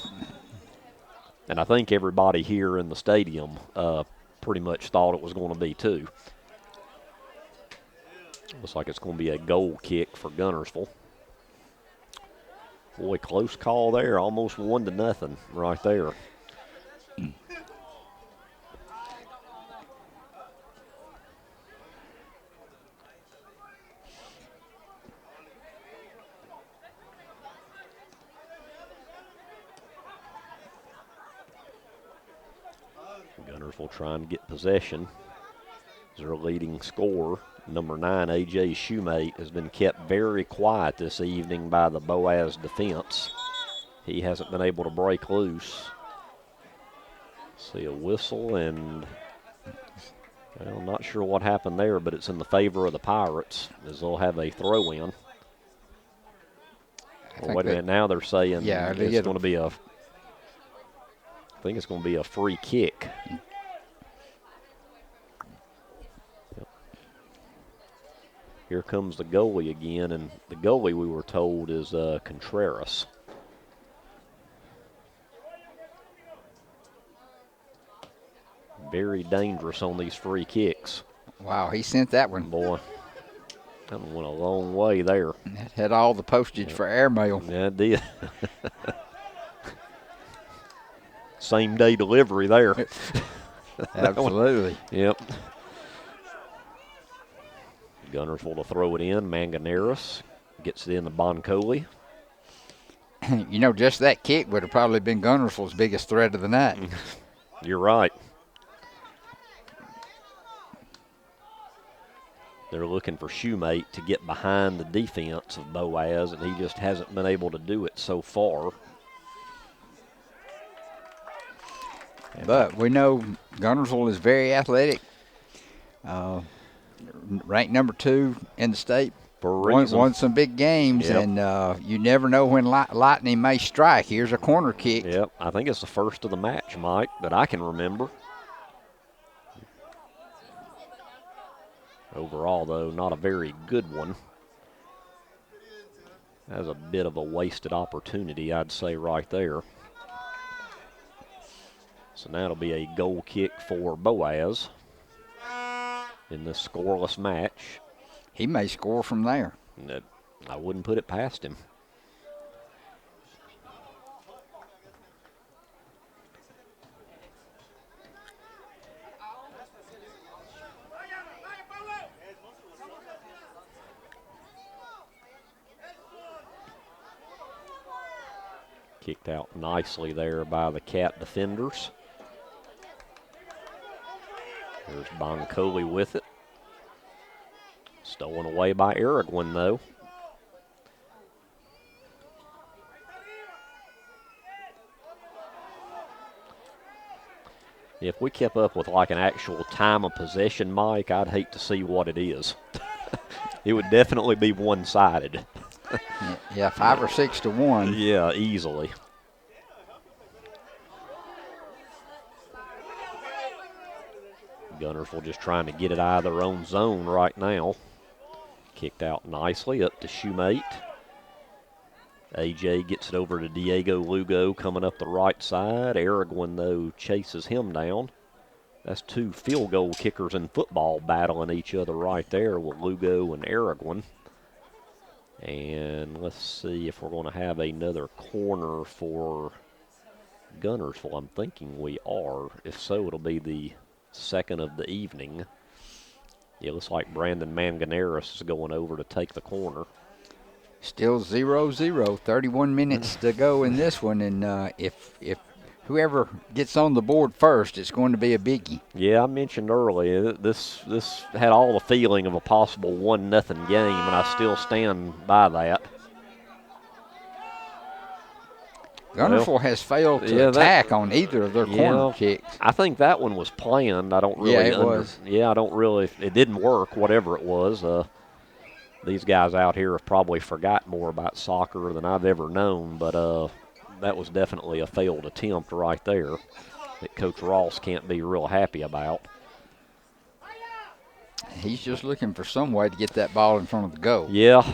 And I think everybody here in the stadium pretty much thought it was going to be too. Looks like it's going to be a goal kick for Guntersville. Boy, close call there, almost 1-0 right there. Guntersville trying to get possession. Their leading scorer, number 9, A.J. Shoemate, has been kept very quiet this evening by the Boaz defense. He hasn't been able to break loose. See a whistle, and well, I'm not sure what happened there, but it's in the favor of the Pirates as they'll have a throw-in. Well, wait a minute, now they're saying it's going to be I think it's going to be a free kick. Yep. Here comes the goalie again, and the goalie, we were told, is Contreras. Very dangerous on these free kicks. Wow, he sent that one. Boy, that one went a long way there. It had all the postage for airmail. Yeah, it did. Same day delivery there. Absolutely. Yep. Guntersville to throw it in. Manganeris gets it in to Boncoli. You know, just that kick would have probably been Guntersville's biggest threat of the night. You're right. They're looking for Shoemate to get behind the defense of Boaz, and he just hasn't been able to do it so far. But we know Guntersville is very athletic. Ranked number 2 in the state. Won some big games, and you never know when lightning may strike. Here's a corner kick. Yep, I think it's the first of the match, Mike, that I can remember. Overall, though, not a very good one. That was a bit of a wasted opportunity, I'd say, right there. So now it'll be a goal kick for Boaz in this scoreless match. He may score from there. I wouldn't put it past him. Kicked out nicely there by the Cat defenders. There's Boncoli with it. Stolen away by Aragwin, though. If we kept up with like an actual time of possession, Mike, I'd hate to see what it is. It would definitely be one-sided. Yeah, 5 or 6 to 1. Yeah, easily. Guntersville just trying to get it out of their own zone right now. Kicked out nicely up to Shoemate. AJ gets it over to Diego Lugo coming up the right side. Aragwin, though, chases him down. That's 2 field goal kickers in football battling each other right there with Lugo and Aragwin. And let's see if we're going to have another corner for Guntersville. I'm thinking we are. If so, it'll be the second of the evening. It looks like Brandon Manganeris is going over to take the corner. Still 0-0, 31 minutes to go in this one, and if whoever gets on the board first, it's going to be a biggie. Yeah, I mentioned earlier, this had all the feeling of a possible 1-0 game, and I still stand by that. Guntersville has failed to attack on either of their corner kicks. I think that one was planned. I don't really. Yeah, it was. Yeah, I don't really. It didn't work. Whatever it was. These guys out here have probably forgot more about soccer than I've ever known. But that was definitely a failed attempt right there that Coach Ross can't be real happy about. He's just looking for some way to get that ball in front of the goal. Yeah.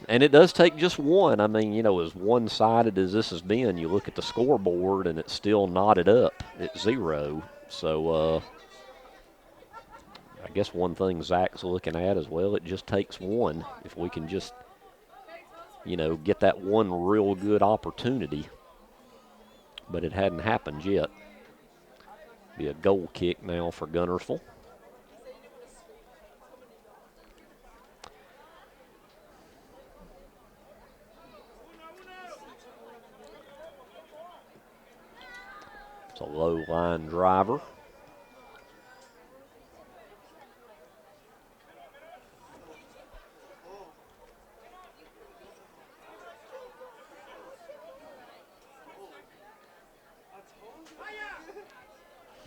And it does take just one. I mean, you know, as one-sided as this has been, you look at the scoreboard and it's still knotted up at 0. So I guess one thing Zach's looking at as well, it just takes one. If we can just, you know, get that one real good opportunity. But it hadn't happened yet. Be a goal kick now for Guntersville. A low line driver.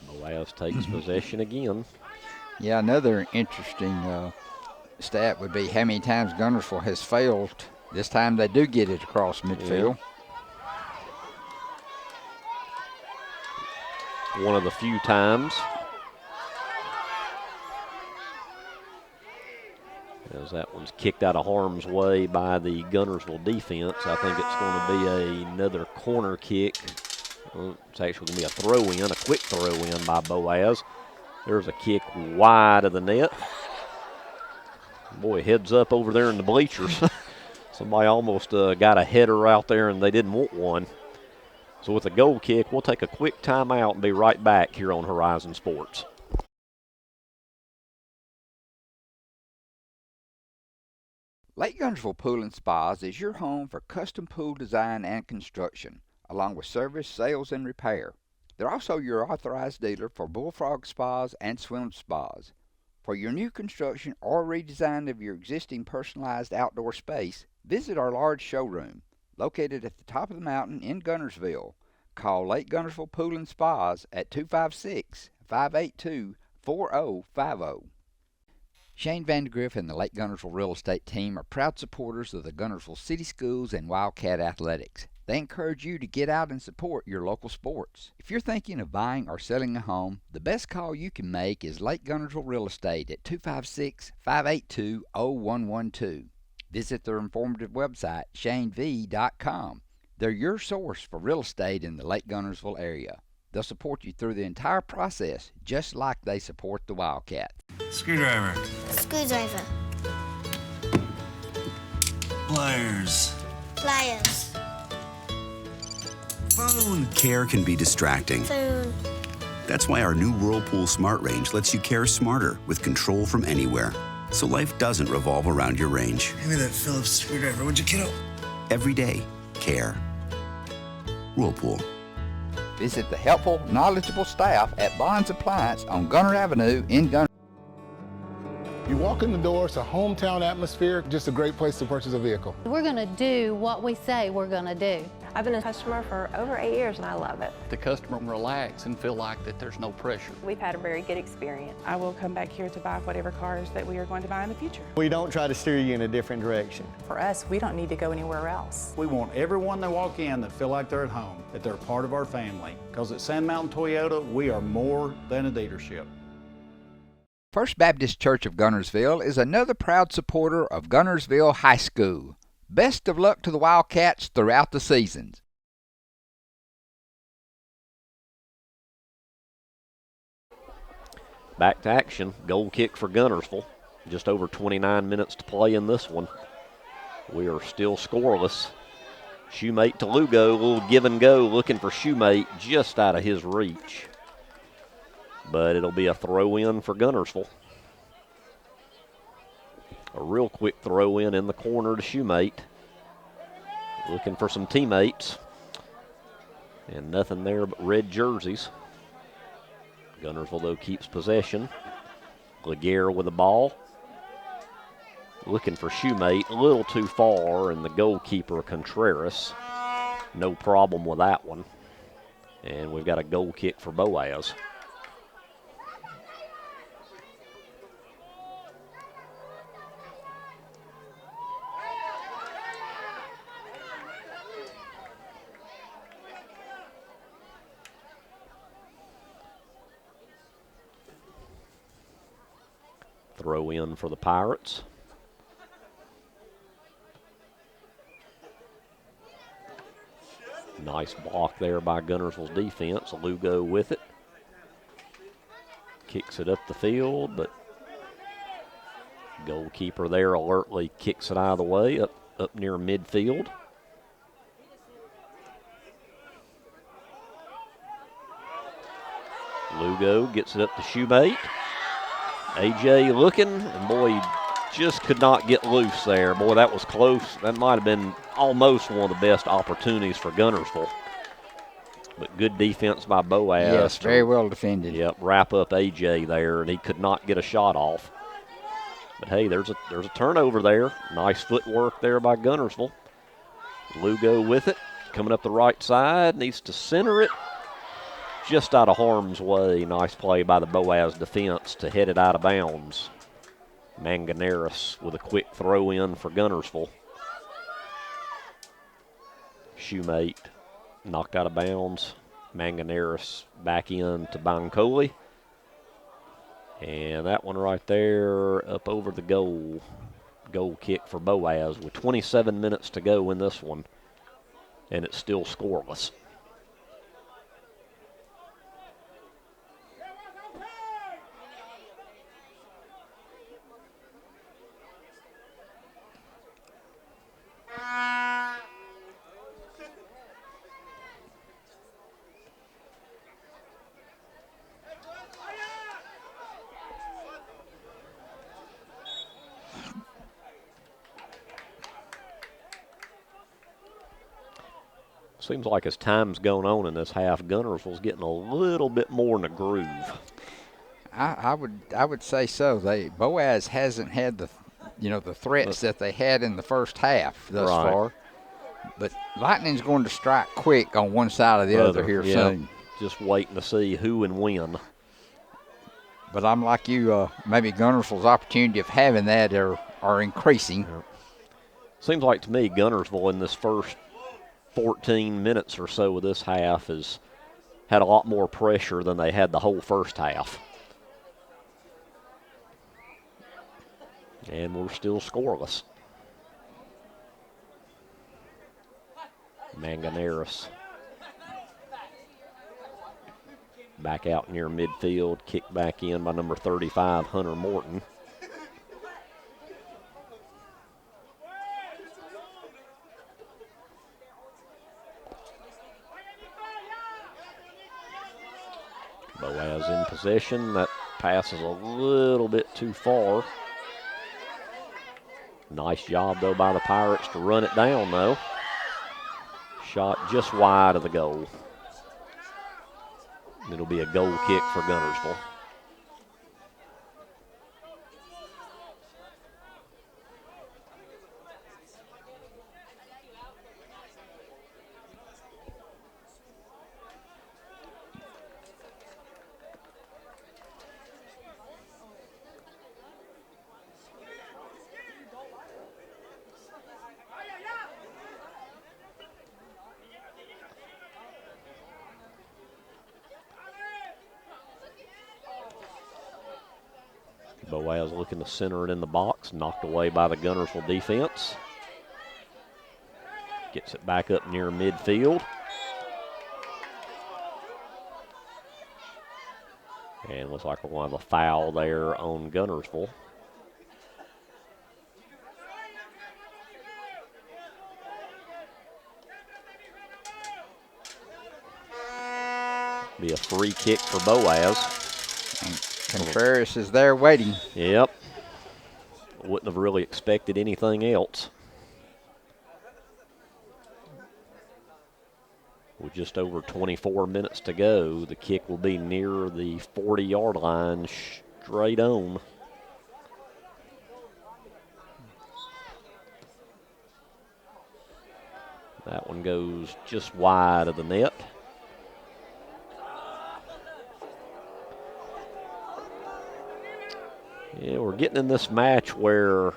Boaz takes possession again. Yeah, another interesting stat would be how many times Guntersville has failed. This time they do get it across midfield. Yeah. One of the few times. As that one's kicked out of harm's way by the Guntersville defense. I think it's going to be another corner kick. It's actually going to be a throw-in, a quick throw-in by Boaz. There's a kick wide of the net. Boy, heads up over there in the bleachers. Somebody almost got a header out there and they didn't want one. So with a goal kick, we'll take a quick timeout and be right back here on Horizon Sports. Lake Guntersville Pool and Spas is your home for custom pool design and construction, along with service, sales, and repair. They're also your authorized dealer for Bullfrog Spas and Swim Spas. For your new construction or redesign of your existing personalized outdoor space, visit our large showroom located at the top of the mountain in Guntersville. Call Lake Guntersville Pool and Spas at 256-582-4050. Shane Vandegrift and the Lake Guntersville Real Estate Team are proud supporters of the Guntersville City Schools and Wildcat Athletics. They encourage you to get out and support your local sports. If you're thinking of buying or selling a home, the best call you can make is Lake Guntersville Real Estate at 256-582-0112. Visit their informative website, shanev.com. They're your source for real estate in the Lake Guntersville area. They'll support you through the entire process, just like they support the Wildcats. Screwdriver. Screwdriver. Pliers. Pliers. Phone. Care can be distracting. Phone. That's why our new Whirlpool Smart Range lets you care smarter with control from anywhere. So life doesn't revolve around your range. Give me that Phillips screwdriver, would you, kiddo? Every day, care. Whirlpool. Visit the helpful, knowledgeable staff at Bond's Appliance on Gunter Avenue in Gunter. You walk in the door, it's a hometown atmosphere, just a great place to purchase a vehicle. We're going to do what we say we're going to do. I've been a customer for over 8 years and I love it. The customer can relax and feel like that there's no pressure. We've had a very good experience. I will come back here to buy whatever cars that we are going to buy in the future. We don't try to steer you in a different direction. For us, we don't need to go anywhere else. We want everyone that walk in that feel like they're at home, that they're part of our family. Because at Sand Mountain Toyota, we are more than a dealership. First Baptist Church of Guntersville is another proud supporter of Guntersville High School. Best of luck to the Wildcats throughout the seasons. Back to action. Goal kick for Guntersville. Just over 29 minutes to play in this one. We are still scoreless. Shoemate to Lugo. A little give and go looking for Shoemate just out of his reach. But it'll be a throw in for Guntersville. A real quick throw in the corner to Shoemate. Looking for some teammates. And nothing there but red jerseys. Guntersville, though, keeps possession. Laguerre with the ball. Looking for Shoemate, a little too far, and the goalkeeper, Contreras. No problem with that one. And we've got a goal kick for Boaz. Throw in for the Pirates. Nice block there by Guntersville's defense. Lugo with it. Kicks it up the field, but goalkeeper there alertly kicks it out of the way up near midfield. Lugo gets it up to Shoemate. AJ looking, and boy, he just could not get loose there. Boy, that was close. That might have been almost one of the best opportunities for Guntersville. But good defense by Boaz. Yes, very well defended. Yep, wrap up AJ there, and he could not get a shot off. But hey, there's a turnover there. Nice footwork there by Guntersville. Lugo with it, coming up the right side, needs to center it. Just out of harm's way. Nice play by the Boaz defense to head it out of bounds. Manganeris with a quick throw in for Guntersville. Shoemate knocked out of bounds. Manganeris back in to Bancoli. And that one right there up over the goal. Goal kick for Boaz with 27 minutes to go in this one. And it's still scoreless. Seems like as time's going on in this half, Guntersville's getting a little bit more in the groove. I would say so. Boaz hasn't had the threats that they had in the first half thus far. But Lightning's going to strike quick on one side or the other here soon. Just waiting to see who and when. But I'm like you, maybe Guntersville's opportunity of having that are increasing. Yeah. Seems like to me Guntersville in this first 14 minutes or so of this half has had a lot more pressure than they had the whole first half. And we're still scoreless. Manganeris back out near midfield, kicked back in by number 35, Hunter Morton. Boaz in possession. That pass is a little bit too far. Nice job, though, by the Pirates to run it down, though. Shot just wide of the goal. It'll be a goal kick for Guntersville. Boaz looking to center it in the box, knocked away by the Guntersville defense. Gets it back up near midfield. And looks like we're going to have a foul there on Guntersville. Be a free kick for Boaz. Contreras is there waiting. Yep. Wouldn't have really expected anything else. With just over 24 minutes to go, the kick will be near the 40-yard line, straight on. That one goes just wide of the net. Yeah, we're getting in this match where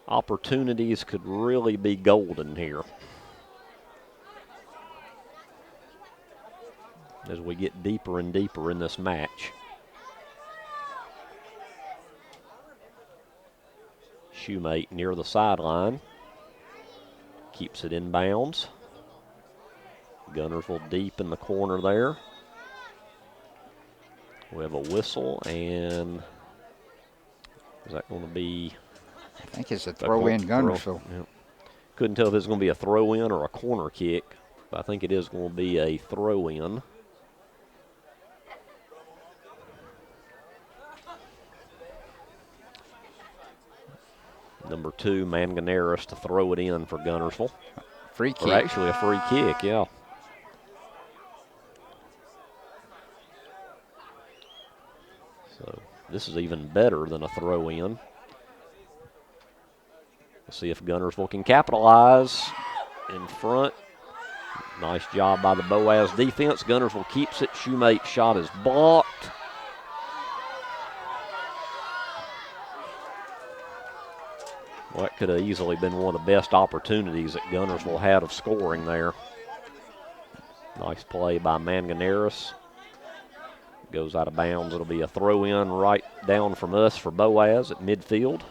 opportunities could really be golden here. As we get deeper and deeper in this match. Shoemate near the sideline. Keeps it in bounds. Guntersville deep in the corner there. We have a whistle, and is that going to be? I think it's a throw-in Guntersville. Yeah. Couldn't tell if it's going to be a throw-in or a corner kick, but I think it is going to be a throw-in. Number 2, Manganeris to throw it in for Guntersville. Free kick. Or actually a free kick, yeah. So this is even better than a throw-in. We'll see if Guntersville can capitalize in front. Nice job by the Boaz defense. Guntersville keeps it. Shoemate's shot is blocked. Well, that could have easily been one of the best opportunities that Guntersville had of scoring there. Nice play by Manganeris. Goes out of bounds. It'll be a throw-in right down from us for Boaz at midfield.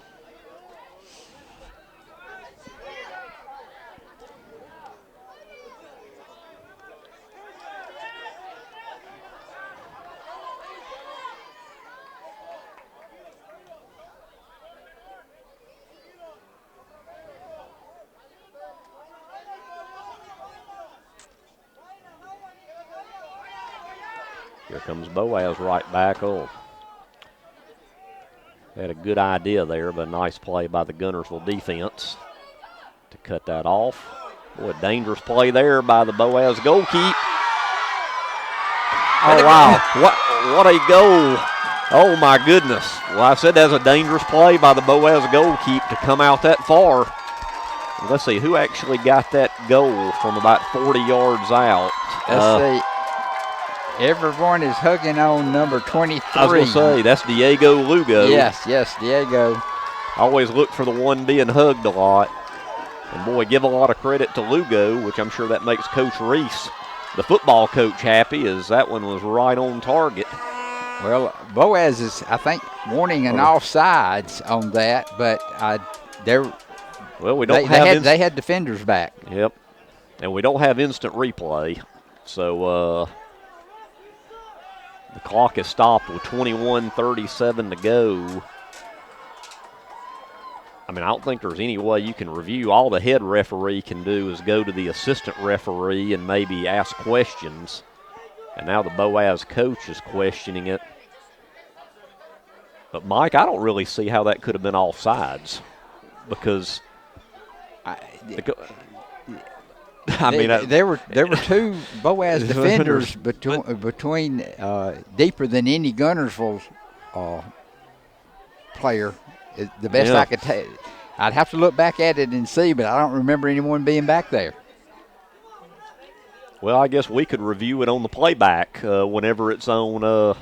Here comes Boaz right back. Oh, had a good idea there, but a nice play by the Guntersville defense to cut that off. Boy, a dangerous play there by the Boaz goalkeeper. Oh, wow. What a goal. Oh, my goodness. Well, I said that's a dangerous play by the Boaz goalkeeper to come out that far. Let's see, who actually got that goal from about 40 yards out? Let's see. Everyone is hugging on number 23. I was going to say, that's Diego Lugo. Yes, Diego. I always look for the one being hugged a lot. And, boy, give a lot of credit to Lugo, which I'm sure that makes Coach Reese, the football coach, happy, as that one was right on target. Well, Boaz is, I think, wanting an offsides on that, but they had defenders back. Yep. And we don't have instant replay. So the clock is stopped with 21:37 to go. I mean, I don't think there's any way you can review. All the head referee can do is go to the assistant referee and maybe ask questions. And now the Boaz coach is questioning it. But, Mike, I don't really see how that could have been offsides because there were two Boaz defenders between deeper than any Guntersville player. The best I could tell. I'd have to look back at it and see, but I don't remember anyone being back there. Well, I guess we could review it on the playback whenever it's on the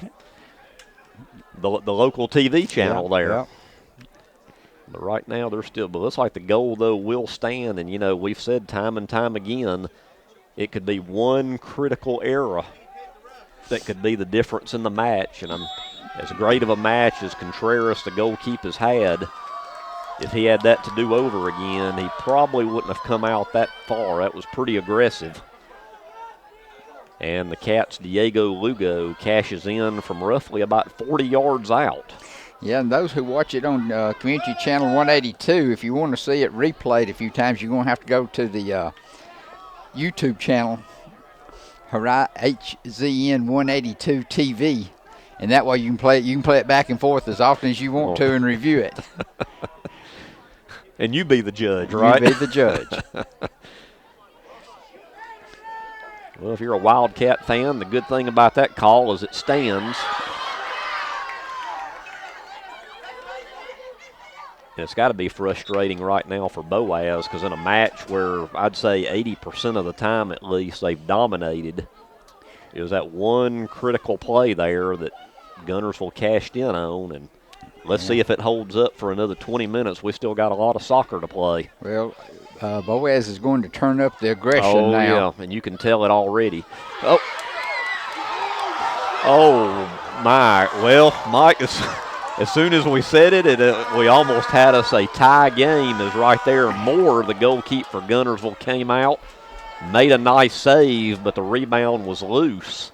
local TV channel there. Yeah. But right now they're still. But it looks like the goal though will stand, and we've said time and time again, it could be one critical error that could be the difference in the match. And as great of a match as Contreras, the goalkeeper's had, if he had that to do over again, he probably wouldn't have come out that far. That was pretty aggressive. And the Cats' Diego Lugo cashes in from roughly about 40 yards out. Yeah, and those who watch it on Community Channel 182, if you want to see it replayed a few times, you're going to have to go to the YouTube channel, HZN 182 TV, and that way you can play it. You can play it back and forth as often as you want to and review it. And you be the judge, right? You be the judge. Well, if you're a Wildcat fan, the good thing about that call is it stands. And it's got to be frustrating right now for Boaz because in a match where I'd say 80% of the time at least they've dominated, it was that one critical play there that Guntersville cashed in on. And let's see if it holds up for another 20 minutes. We still got a lot of soccer to play. Well, Boaz is going to turn up the aggression now. Oh, yeah, and you can tell it already. Oh, my. Well, Mike, as soon as we said it, we almost had us a tie game. Is right there. Moore, the goalkeeper for Guntersville, came out, made a nice save, but the rebound was loose.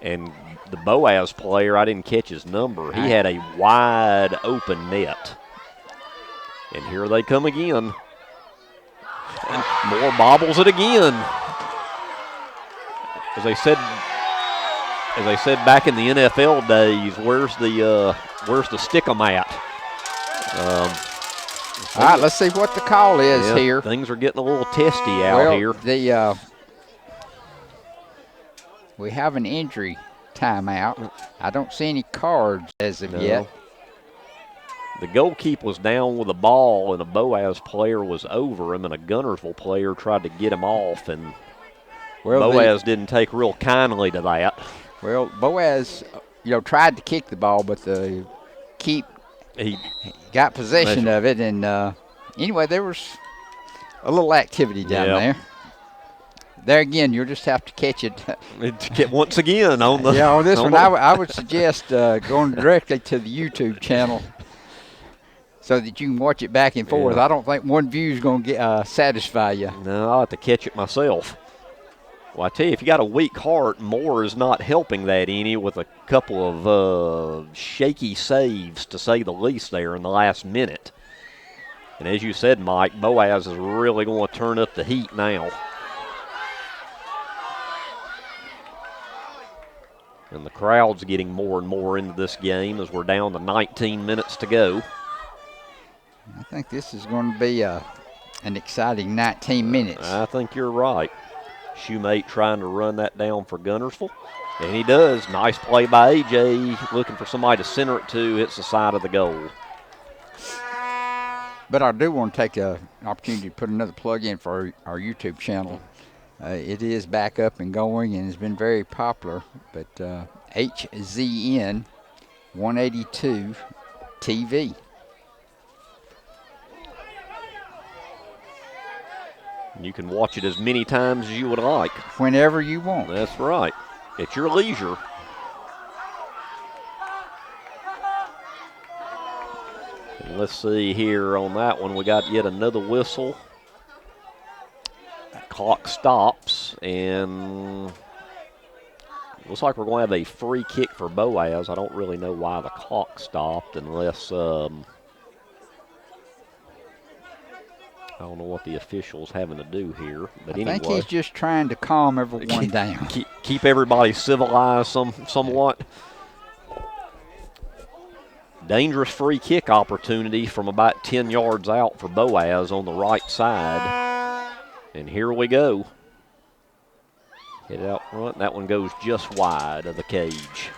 And the Boaz player, I didn't catch his number. He had a wide open net. And here they come again. And Moore bobbles it again. As they said back in the NFL days, where's the stick-em-at? All right, let's see what the call is here. Things are getting a little testy out here. We have an injury timeout. I don't see any cards as of yet. The goalkeeper was down with the ball, and a Boaz player was over him, and a Guntersville player tried to get him off, and Boaz didn't take real kindly to that. Well, Boaz, tried to kick the ball, but he got possession of it, and anyway, there was a little activity down there. There again, you'll just have to catch it. Once again on the on this one, I would suggest going directly to the YouTube channel so that you can watch it back and forth. I don't think one view is going to satisfy you. No, I'll have to catch it myself. Well, I tell you, if you got a weak heart, Moore is not helping that any with a couple of shaky saves, to say the least, there in the last minute. And as you said, Mike, Boaz is really going to turn up the heat now. And the crowd's getting more and more into this game as we're down to 19 minutes to go. I think this is going to be an exciting 19 minutes. I think you're right. Shoemate trying to run that down for Guntersville. And he does. Nice play by A.J. Looking for somebody to center it to. Hits the side of the goal. But I do want to take an opportunity to put another plug in for our YouTube channel. It is back up and going and has been very popular. But HZN 182 TV. You can watch it as many times as you would like. Whenever you want. That's right. At your leisure. And let's see here on that one. We got yet another whistle. Clock stops, and looks like we're going to have a free kick for Boaz. I don't really know why the clock stopped unless I don't know what the official's having to do here. But anyway, I think he's just trying to calm everyone down. Keep everybody civilized somewhat. Dangerous free kick opportunity from about 10 yards out for Boaz on the right side. And here we go. Hit it out front. That one goes just wide of the cage.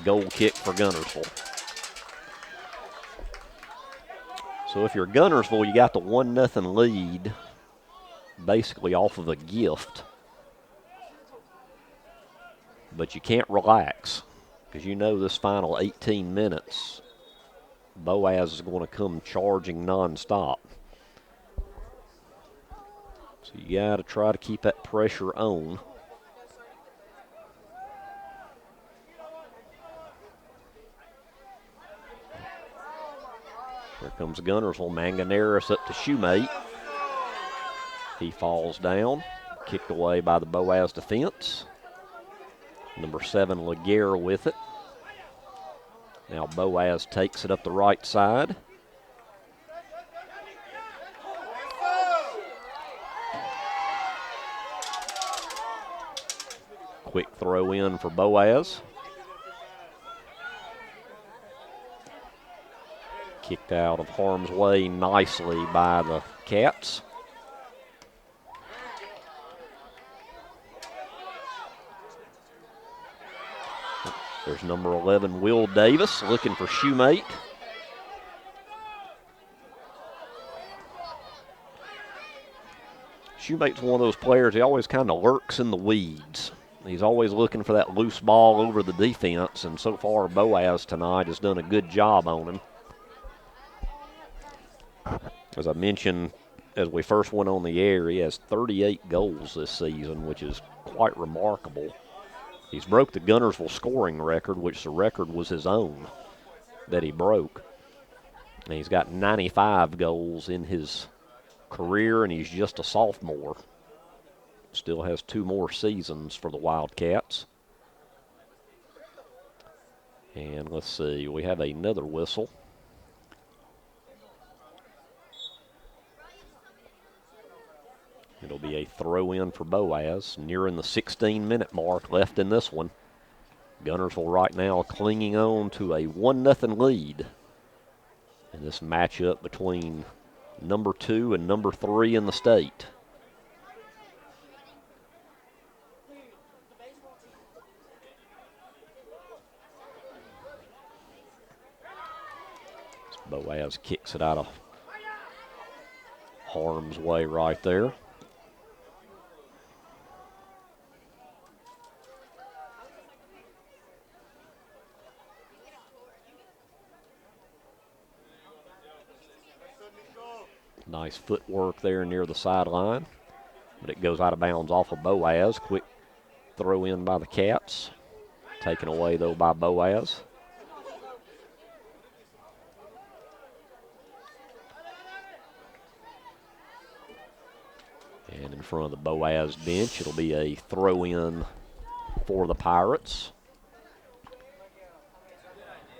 Goal kick for Guntersville. So if you're Guntersville, you got the 1-0 lead basically off of a gift. But you can't relax because you know this final 18 minutes, Boaz is going to come charging nonstop. So you got to try to keep that pressure on. Here comes Guntersville. Manganeris up to Shoemate. He falls down. Kicked away by the Boaz defense. Number 7, Laguerre with it. Now Boaz takes it up the right side. Quick throw in for Boaz. Kicked out of harm's way nicely by the Cats. There's number 11, Will Davis, looking for Shoemate. Shoemate's one of those players, he always kind of lurks in the weeds. He's always looking for that loose ball over the defense, and so far Boaz tonight has done a good job on him. As I mentioned, as we first went on the air, he has 38 goals this season, which is quite remarkable. He's broke the Guntersville scoring record, which the record was his own that he broke. And he's got 95 goals in his career, and he's just a sophomore. Still has 2 more seasons for the Wildcats. And let's see, we have another whistle. It'll be a throw-in for Boaz, nearing the 16-minute mark left in this one. Guntersville right now clinging on to a 1-0 lead in this matchup between number 2 and number 3 in the state. Boaz kicks it out of harm's way right there. Nice footwork there near the sideline, but it goes out of bounds off of Boaz. Quick throw in by the Cats. Taken away, though, by Boaz. And in front of the Boaz bench, it'll be a throw-in for the Pirates.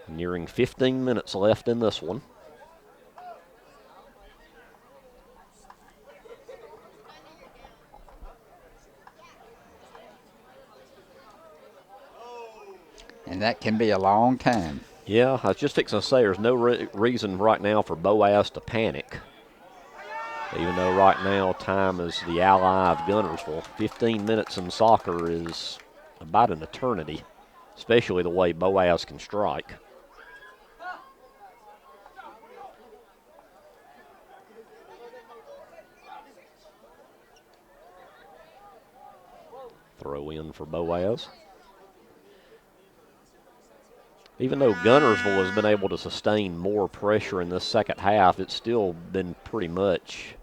Nearing 15 minutes left in this one. And that can be a long time. Yeah, I was just fixing to say there's no reason right now for Boaz to panic. Even though right now time is the ally of Guntersville. 15 minutes in soccer is about an eternity, especially the way Boaz can strike. Throw in for Boaz. Even though Guntersville has been able to sustain more pressure in this second half, it's still been pretty much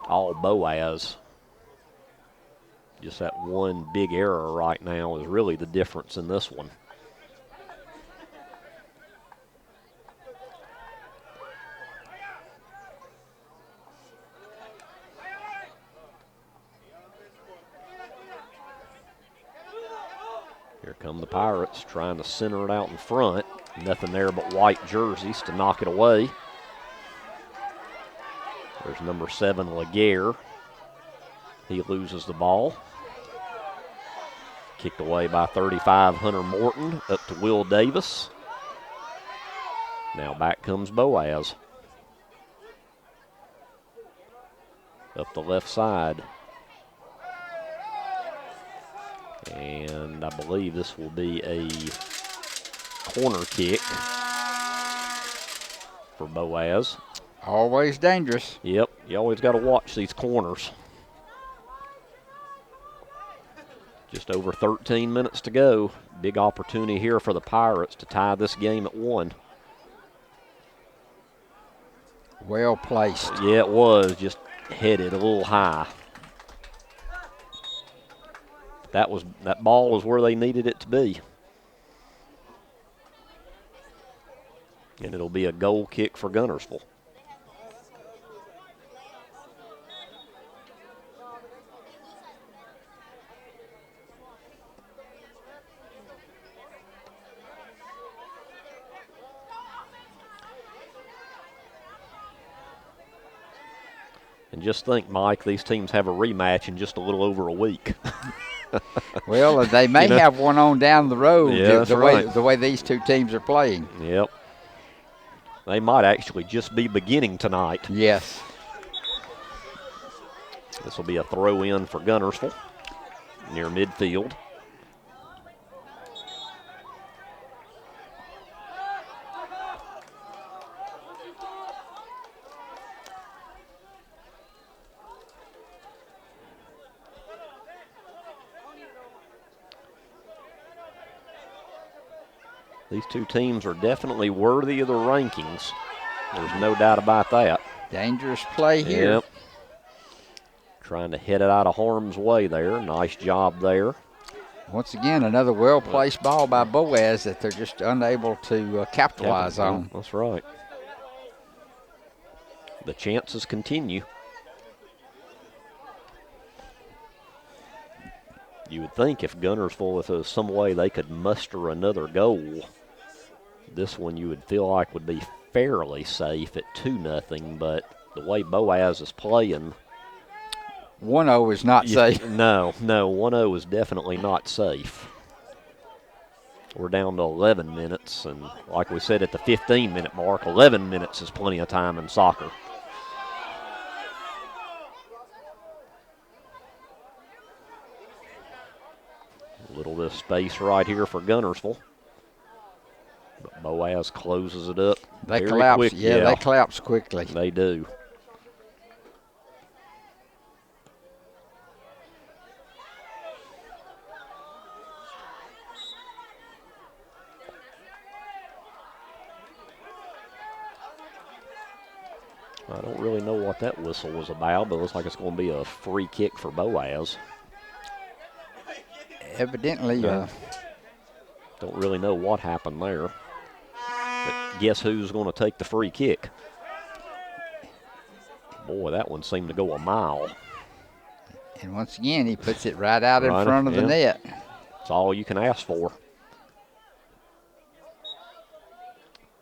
all Boaz. Just that one big error right now is really the difference in this one. Here come the Pirates trying to center it out in front. Nothing there but white jerseys to knock it away. There's number 7, Laguerre. He loses the ball. Kicked away by 35, Hunter Morton, up to Will Davis. Now back comes Boaz. Up the left side. And I believe this will be a corner kick for Boaz. Always dangerous. Yep, you always got to watch these corners. Just over 13 minutes to go. Big opportunity here for the Pirates to tie this game at 1. Well placed. Yeah, it was. Just headed a little high. That ball was where they needed it to be. And it'll be a goal kick for Guntersville. And just think, Mike, these teams have a rematch in just a little over a week. Well, they may have one on down the road. Yeah, the way these two teams are playing. Yep. They might actually just be beginning tonight. Yes. This will be a throw in for Guntersville near midfield. These two teams are definitely worthy of the rankings. There's no doubt about that. Dangerous play here. Yep. Trying to hit it out of harm's way there. Nice job there. Once again, another well-placed ball by Boaz that they're just unable to capitalize on. That's right. The chances continue. You would think if Guntersville, if there was some way they could muster another goal, this one you would feel like would be fairly safe at 2-0, but the way Boaz is playing, 1-0 is not safe. No, 1-0 is definitely not safe. We're down to 11 minutes, and like we said at the 15-minute mark, 11 minutes is plenty of time in soccer. A little bit of space right here for Guntersville. But Boaz closes it up. They collapse. Quick. Yeah, they collapse quickly. They do. I don't really know what that whistle was about, but it looks like it's going to be a free kick for Boaz. Evidently. Don't really know what happened there. But guess who's going to take the free kick? Boy, that one seemed to go a mile. And once again, he puts it right out in front of the net. That's all you can ask for.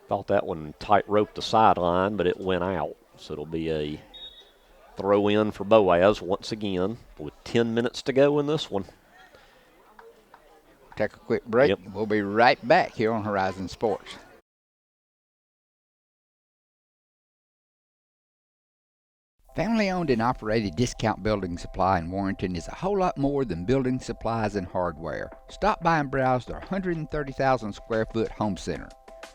Thought that one tight-roped the sideline, but it went out. So it'll be a throw in for Boaz once again with 10 minutes to go in this one. Take a quick break. Yep. We'll be right back here on Horizon Sports. Family-owned and operated Discount Building Supply in Warrenton is a whole lot more than building supplies and hardware. Stop by and browse their 130,000 square foot home center.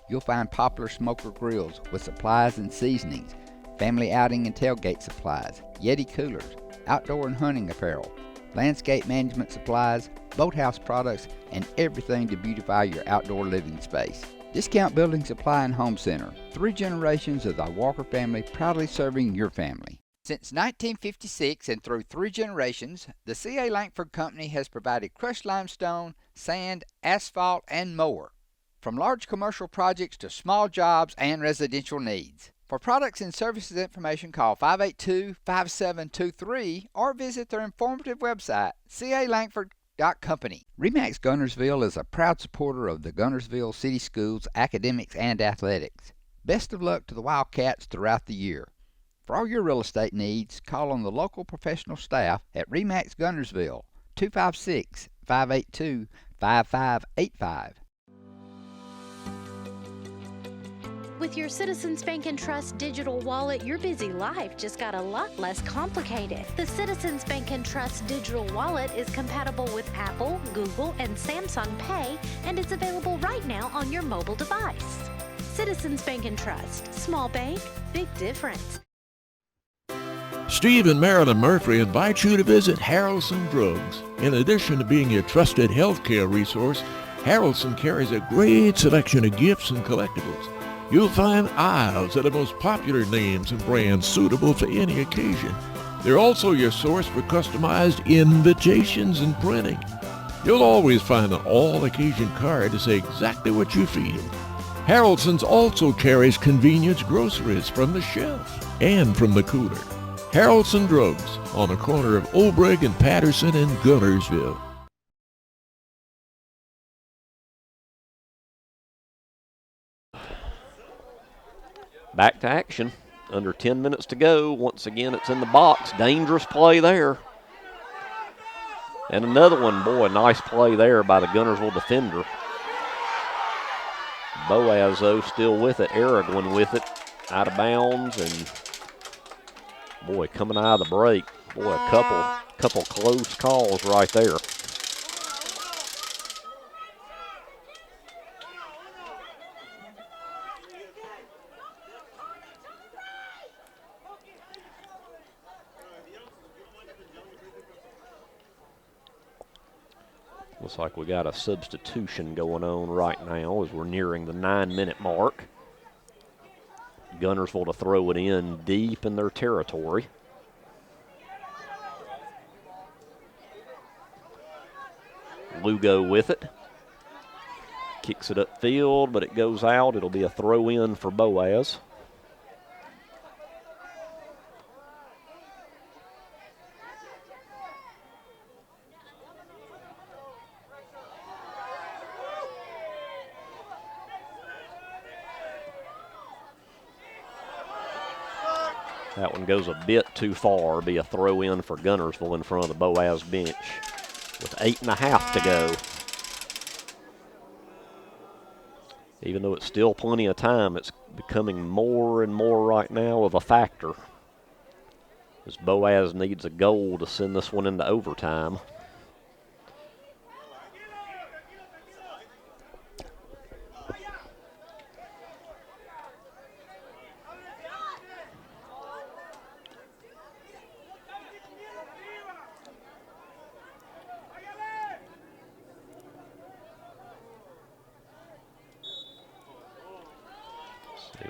You'll find popular smoker grills with supplies and seasonings, family outing and tailgate supplies, Yeti coolers, outdoor and hunting apparel, landscape management supplies, boathouse products, and everything to beautify your outdoor living space. Discount Building Supply and Home Center. 3 generations of the Walker family proudly serving your family. Since 1956 and through 3 generations, the C.A. Langford Company has provided crushed limestone, sand, asphalt, and more. From large commercial projects to small jobs and residential needs. For products and services information, call 582-5723 or visit their informative website, calangford.company. RE/MAX Guntersville is a proud supporter of the Guntersville City Schools academics and athletics. Best of luck to the Wildcats throughout the year. For all your real estate needs, call on the local professional staff at RE/MAX Guntersville, 256-582-5585. With your Citizens Bank and Trust digital wallet, your busy life just got a lot less complicated. The Citizens Bank and Trust digital wallet is compatible with Apple, Google, and Samsung Pay, and it's available right now on your mobile device. Citizens Bank and Trust. Small bank, big difference. Steve and Marilyn Murphy invite you to visit Harrelson Drugs. In addition to being your trusted healthcare resource, Harrelson carries a great selection of gifts and collectibles. You'll find aisles of the most popular names and brands suitable for any occasion. They're also your source for customized invitations and printing. You'll always find an all-occasion card to say exactly what you feel. Harrelson's also carries convenience groceries from the shelf and from the cooler. Harrelson Drugs on the corner of Obrig and Patterson in Guntersville. Back to action. Under 10 minutes to go. Once again, it's in the box. Dangerous play there. And another one. Boy, nice play there by the Guntersville defender. Boaz, though, still with it. Aragorn with it. Out of bounds. And, boy, coming out of the break. Boy, a couple close calls right there. Looks like we got a substitution going on right now as we're nearing the 9-minute mark. Guntersville to throw it in deep in their territory. Lugo with it. Kicks it upfield, but it goes out. It'll be a throw in for Boaz. That one goes a bit too far. Be a throw in for Guntersville in front of the Boaz bench with 8.5 to go. Even though it's still plenty of time, it's becoming more and more right now of a factor, as Boaz needs a goal to send this one into overtime.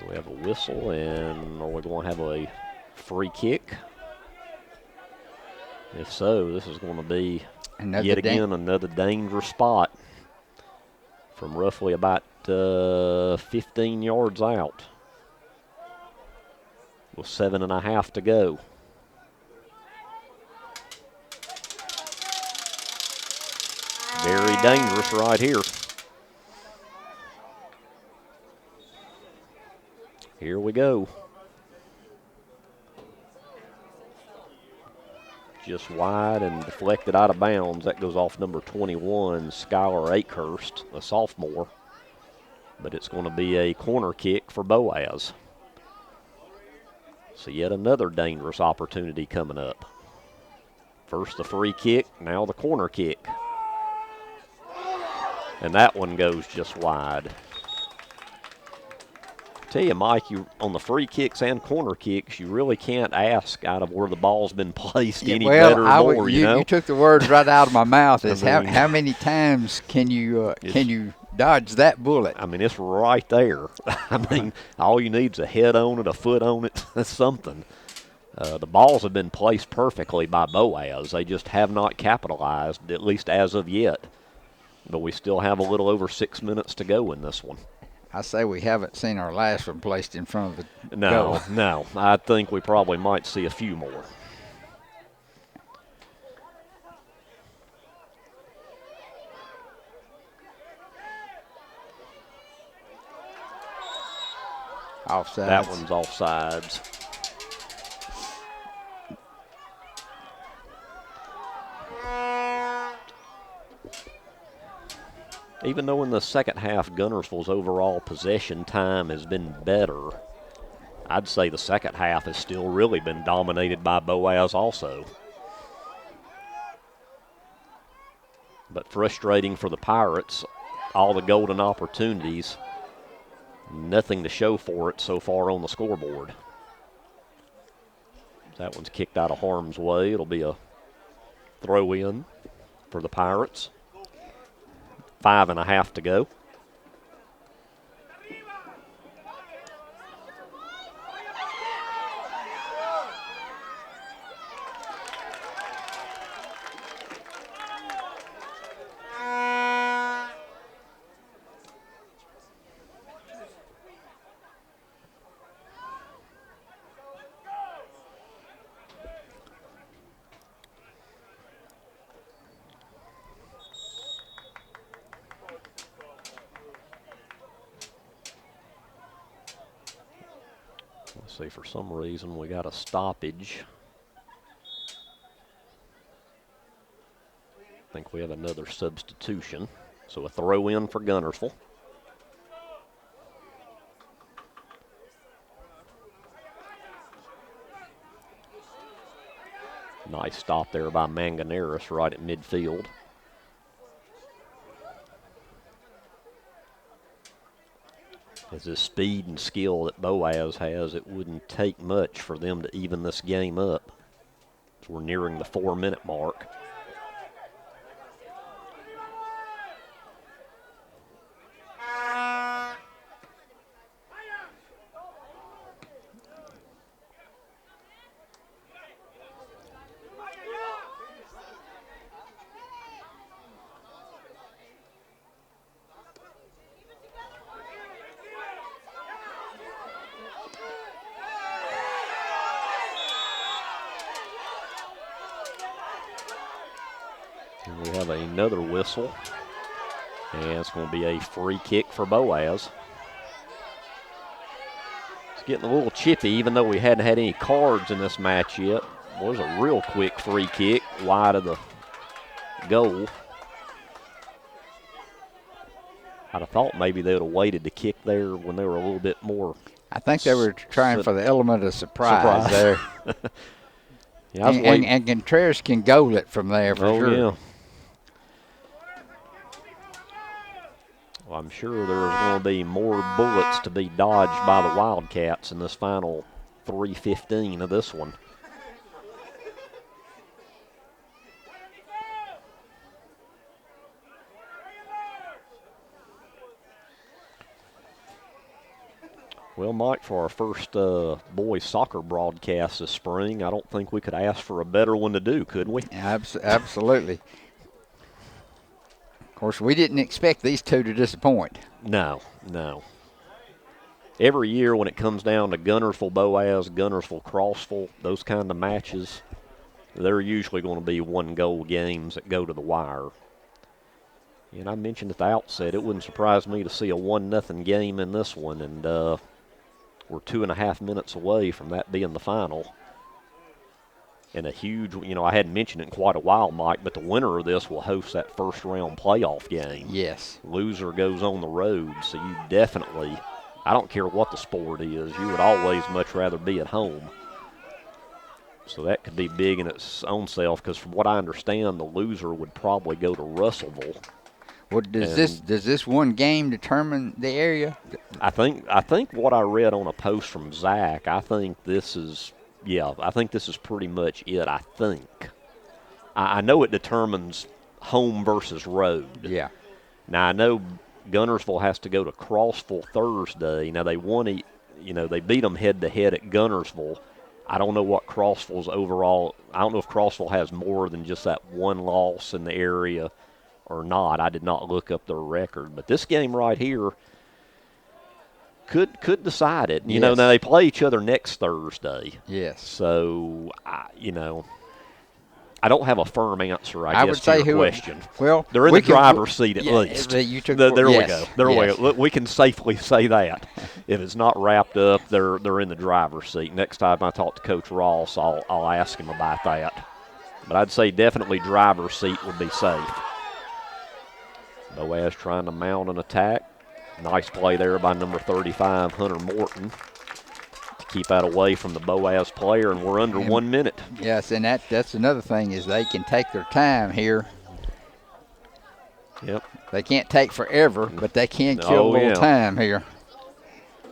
We have a whistle, and are we going to have a free kick? If so, this is going to be yet again another dangerous spot from roughly about 15 yards out with 7.5 to go. Very dangerous right here. Here we go. Just wide and deflected out of bounds. That goes off number 21, Skylar Akehurst, a sophomore. But it's going to be a corner kick for Boaz. So yet another dangerous opportunity coming up. First the free kick, now the corner kick. And that one goes just wide. Tell you, Mike, you on the free kicks and corner kicks, you really can't ask out of where the ball's been placed any better or more. You took the words right out of my mouth. Is how many times can you dodge that bullet? I mean, it's right there. I mean, all you need is a head on it, a foot on it, something. The balls have been placed perfectly by Boaz. They just have not capitalized, at least as of yet. But we still have a little over 6 minutes to go in this one. I say we haven't seen our last one placed in front of the goal. No. No. I think we probably might see a few more. Offsides. That one's offsides. Even though in the second half Guntersville's overall possession time has been better, I'd say the second half has still really been dominated by Boaz also. But frustrating for the Pirates, all the golden opportunities, nothing to show for it so far on the scoreboard. That one's kicked out of harm's way. It'll be a throw-in for the Pirates. 5.5 to go. Let's see, for some reason we got a stoppage. I think we have another substitution. So a throw in for Guntersville. Nice stop there by Manganeris right at midfield. As the speed and skill that Boaz has, it wouldn't take much for them to even this game up. So we're nearing the 4-minute mark. And we have another whistle. And it's going to be a free kick for Boaz. It's getting a little chippy, even though we hadn't had any cards in this match yet. It was a real quick free kick wide of the goal. I'd have thought maybe they would have waited to kick there when they were a little bit more. I think they were trying for the element of surprise there. Yeah, and Contreras can goal it from there for sure. Yeah. Well, I'm sure there's going to be more bullets to be dodged by the Wildcats in this final 3:15 of this one. Well, Mike, for our first boys soccer broadcast this spring, I don't think we could ask for a better one to do, could we? Absolutely. Of course, we didn't expect these two to disappoint. No. Every year when it comes down to Guntersville Boaz, Guntersville Crossville, those kind of matches, they're usually going to be one-goal games that go to the wire. And I mentioned at the outset, it wouldn't surprise me to see a 1-0 game in this one, and we're 2.5 minutes away from that being the final. And a huge, I hadn't mentioned it in quite a while, Mike, but the winner of this will host that first-round playoff game. Yes. Loser goes on the road, so you definitely, I don't care what the sport is, you would always much rather be at home. So that could be big in its own self, because from what I understand, the loser would probably go to Russellville. Well, does this one game determine the area? I think what I read on a post from Zach, I think this is pretty much it. I think. I know it determines home versus road. Yeah. Now I know Guntersville has to go to Crossville Thursday. Now they they beat them head to head at Guntersville. I don't know what Crossville's overall. I don't know if Crossville has more than just that one loss in the area or not. I did not look up their record, but this game right here could decide it. You know, now they play each other next Thursday. Yes. So I don't have a firm answer, I guess, would say to your question. Well, they're in the driver's seat at least. You took, there we yes, go. There yes. we go. We can safely say that. If it's not wrapped up, they're in the driver's seat. Next time I talk to Coach Ross, I'll ask him about that. But I'd say definitely driver's seat would be safe. Boaz trying to mount an attack. Nice play there by number 35, Hunter Morton. Keep that away from the Boaz player, and we're under 1 minute. Yes, and that's another thing is they can take their time here. Yep. They can't take forever, but they can kill a little time here.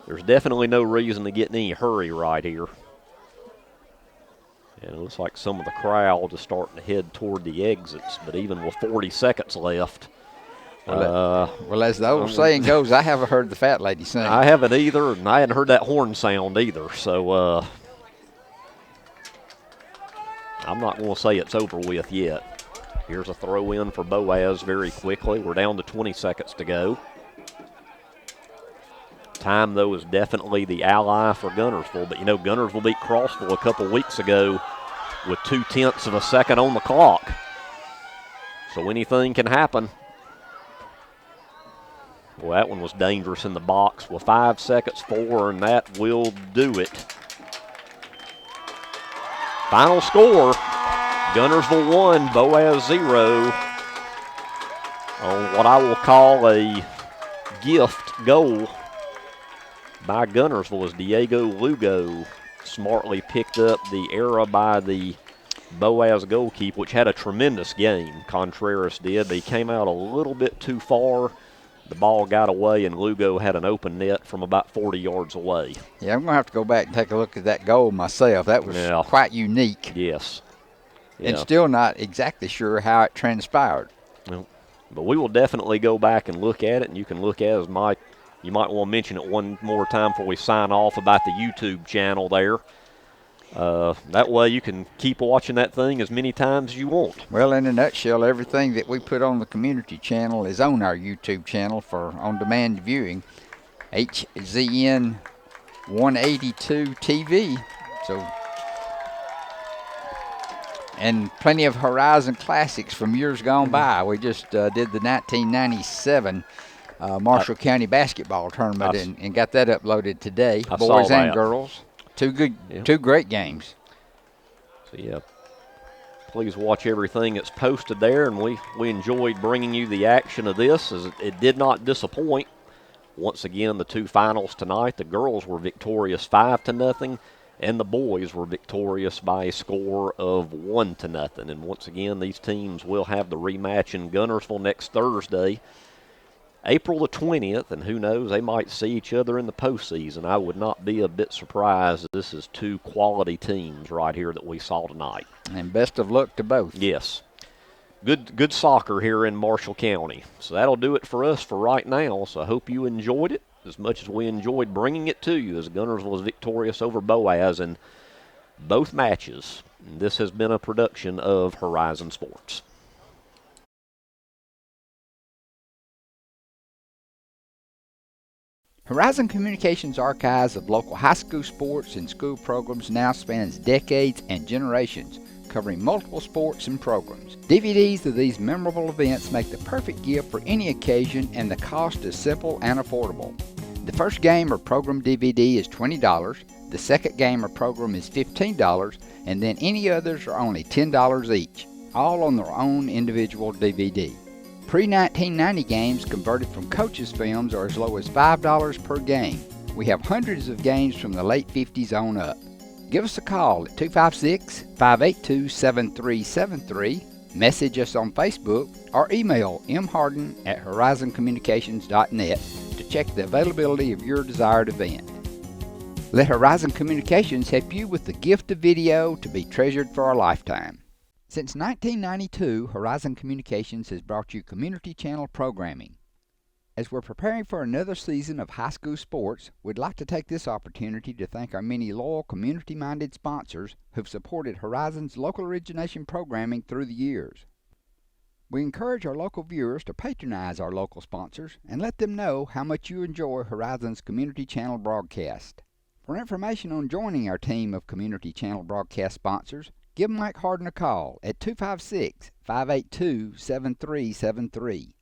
There's definitely no reason to get in any hurry right here. And it looks like some of the crowd is starting to head toward the exits, but even with 40 seconds left. Well, as the old saying goes, I haven't heard the fat lady sing. I haven't either, and I hadn't heard that horn sound either. So I'm not going to say it's over with yet. Here's a throw in for Boaz very quickly. We're down to 20 seconds to go. Time, though, is definitely the ally for Guntersville. But, Guntersville beat Crossville a couple weeks ago with 0.2 of a second on the clock. So anything can happen. Well, that one was dangerous in the box with 5 seconds, 4, and that will do it. Final score, Guntersville 1, Boaz 0. On what I will call a gift goal by Guntersville as Diego Lugo smartly picked up the error by the Boaz goalkeeper, which had a tremendous game. Contreras did, but he came out a little bit too far. The ball got away, and Lugo had an open net from about 40 yards away. Yeah, I'm going to have to go back and take a look at that goal myself. That was quite unique. Yes. Yeah. And still not exactly sure how it transpired. Well, but we will definitely go back and look at it, and you can look at it as Mike. You might want to mention it one more time before we sign off about the YouTube channel there. That way you can keep watching that thing as many times as you want. Well, in a nutshell, everything that we put on the community channel is on our YouTube channel for on-demand viewing, HZN 182 TV. So, and plenty of Horizon classics from years gone by. We just did the 1997 Marshall County basketball tournament and got that uploaded today, boys and girls. Two great games. So, yeah, please watch everything that's posted there, and we enjoyed bringing you the action of this, as it did not disappoint. Once again, the two finals tonight, the girls were victorious 5-0, and the boys were victorious by a score of 1-0. And once again, these teams will have the rematch in Guntersville next Thursday, April the 20th, and who knows, they might see each other in the postseason. I would not be a bit surprised. This is two quality teams right here that we saw tonight. And best of luck to both. Yes. Good soccer here in Marshall County. So that'll do it for us for right now. So I hope you enjoyed it as much as we enjoyed bringing it to you, as Guntersville was victorious over Boaz in both matches. And this has been a production of Horizon Sports. Horizon Communications' archives of local high school sports and school programs now spans decades and generations, covering multiple sports and programs. DVDs of these memorable events make the perfect gift for any occasion, and the cost is simple and affordable. The first game or program DVD is $20, the second game or program is $15, and then any others are only $10 each, all on their own individual DVD. Pre-1990 games converted from coaches' films are as low as $5 per game. We have hundreds of games from the late 50s on up. Give us a call at 256-582-7373, message us on Facebook, or email mharden@horizoncommunications.net to check the availability of your desired event. Let Horizon Communications help you with the gift of video to be treasured for a lifetime. Since 1992, Horizon Communications has brought you community channel programming. As we're preparing for another season of high school sports, we'd like to take this opportunity to thank our many loyal community-minded sponsors who've supported Horizon's local origination programming through the years. We encourage our local viewers to patronize our local sponsors and let them know how much you enjoy Horizon's community channel broadcast. For information on joining our team of community channel broadcast sponsors, give Mike Harden a call at 256-582-7373.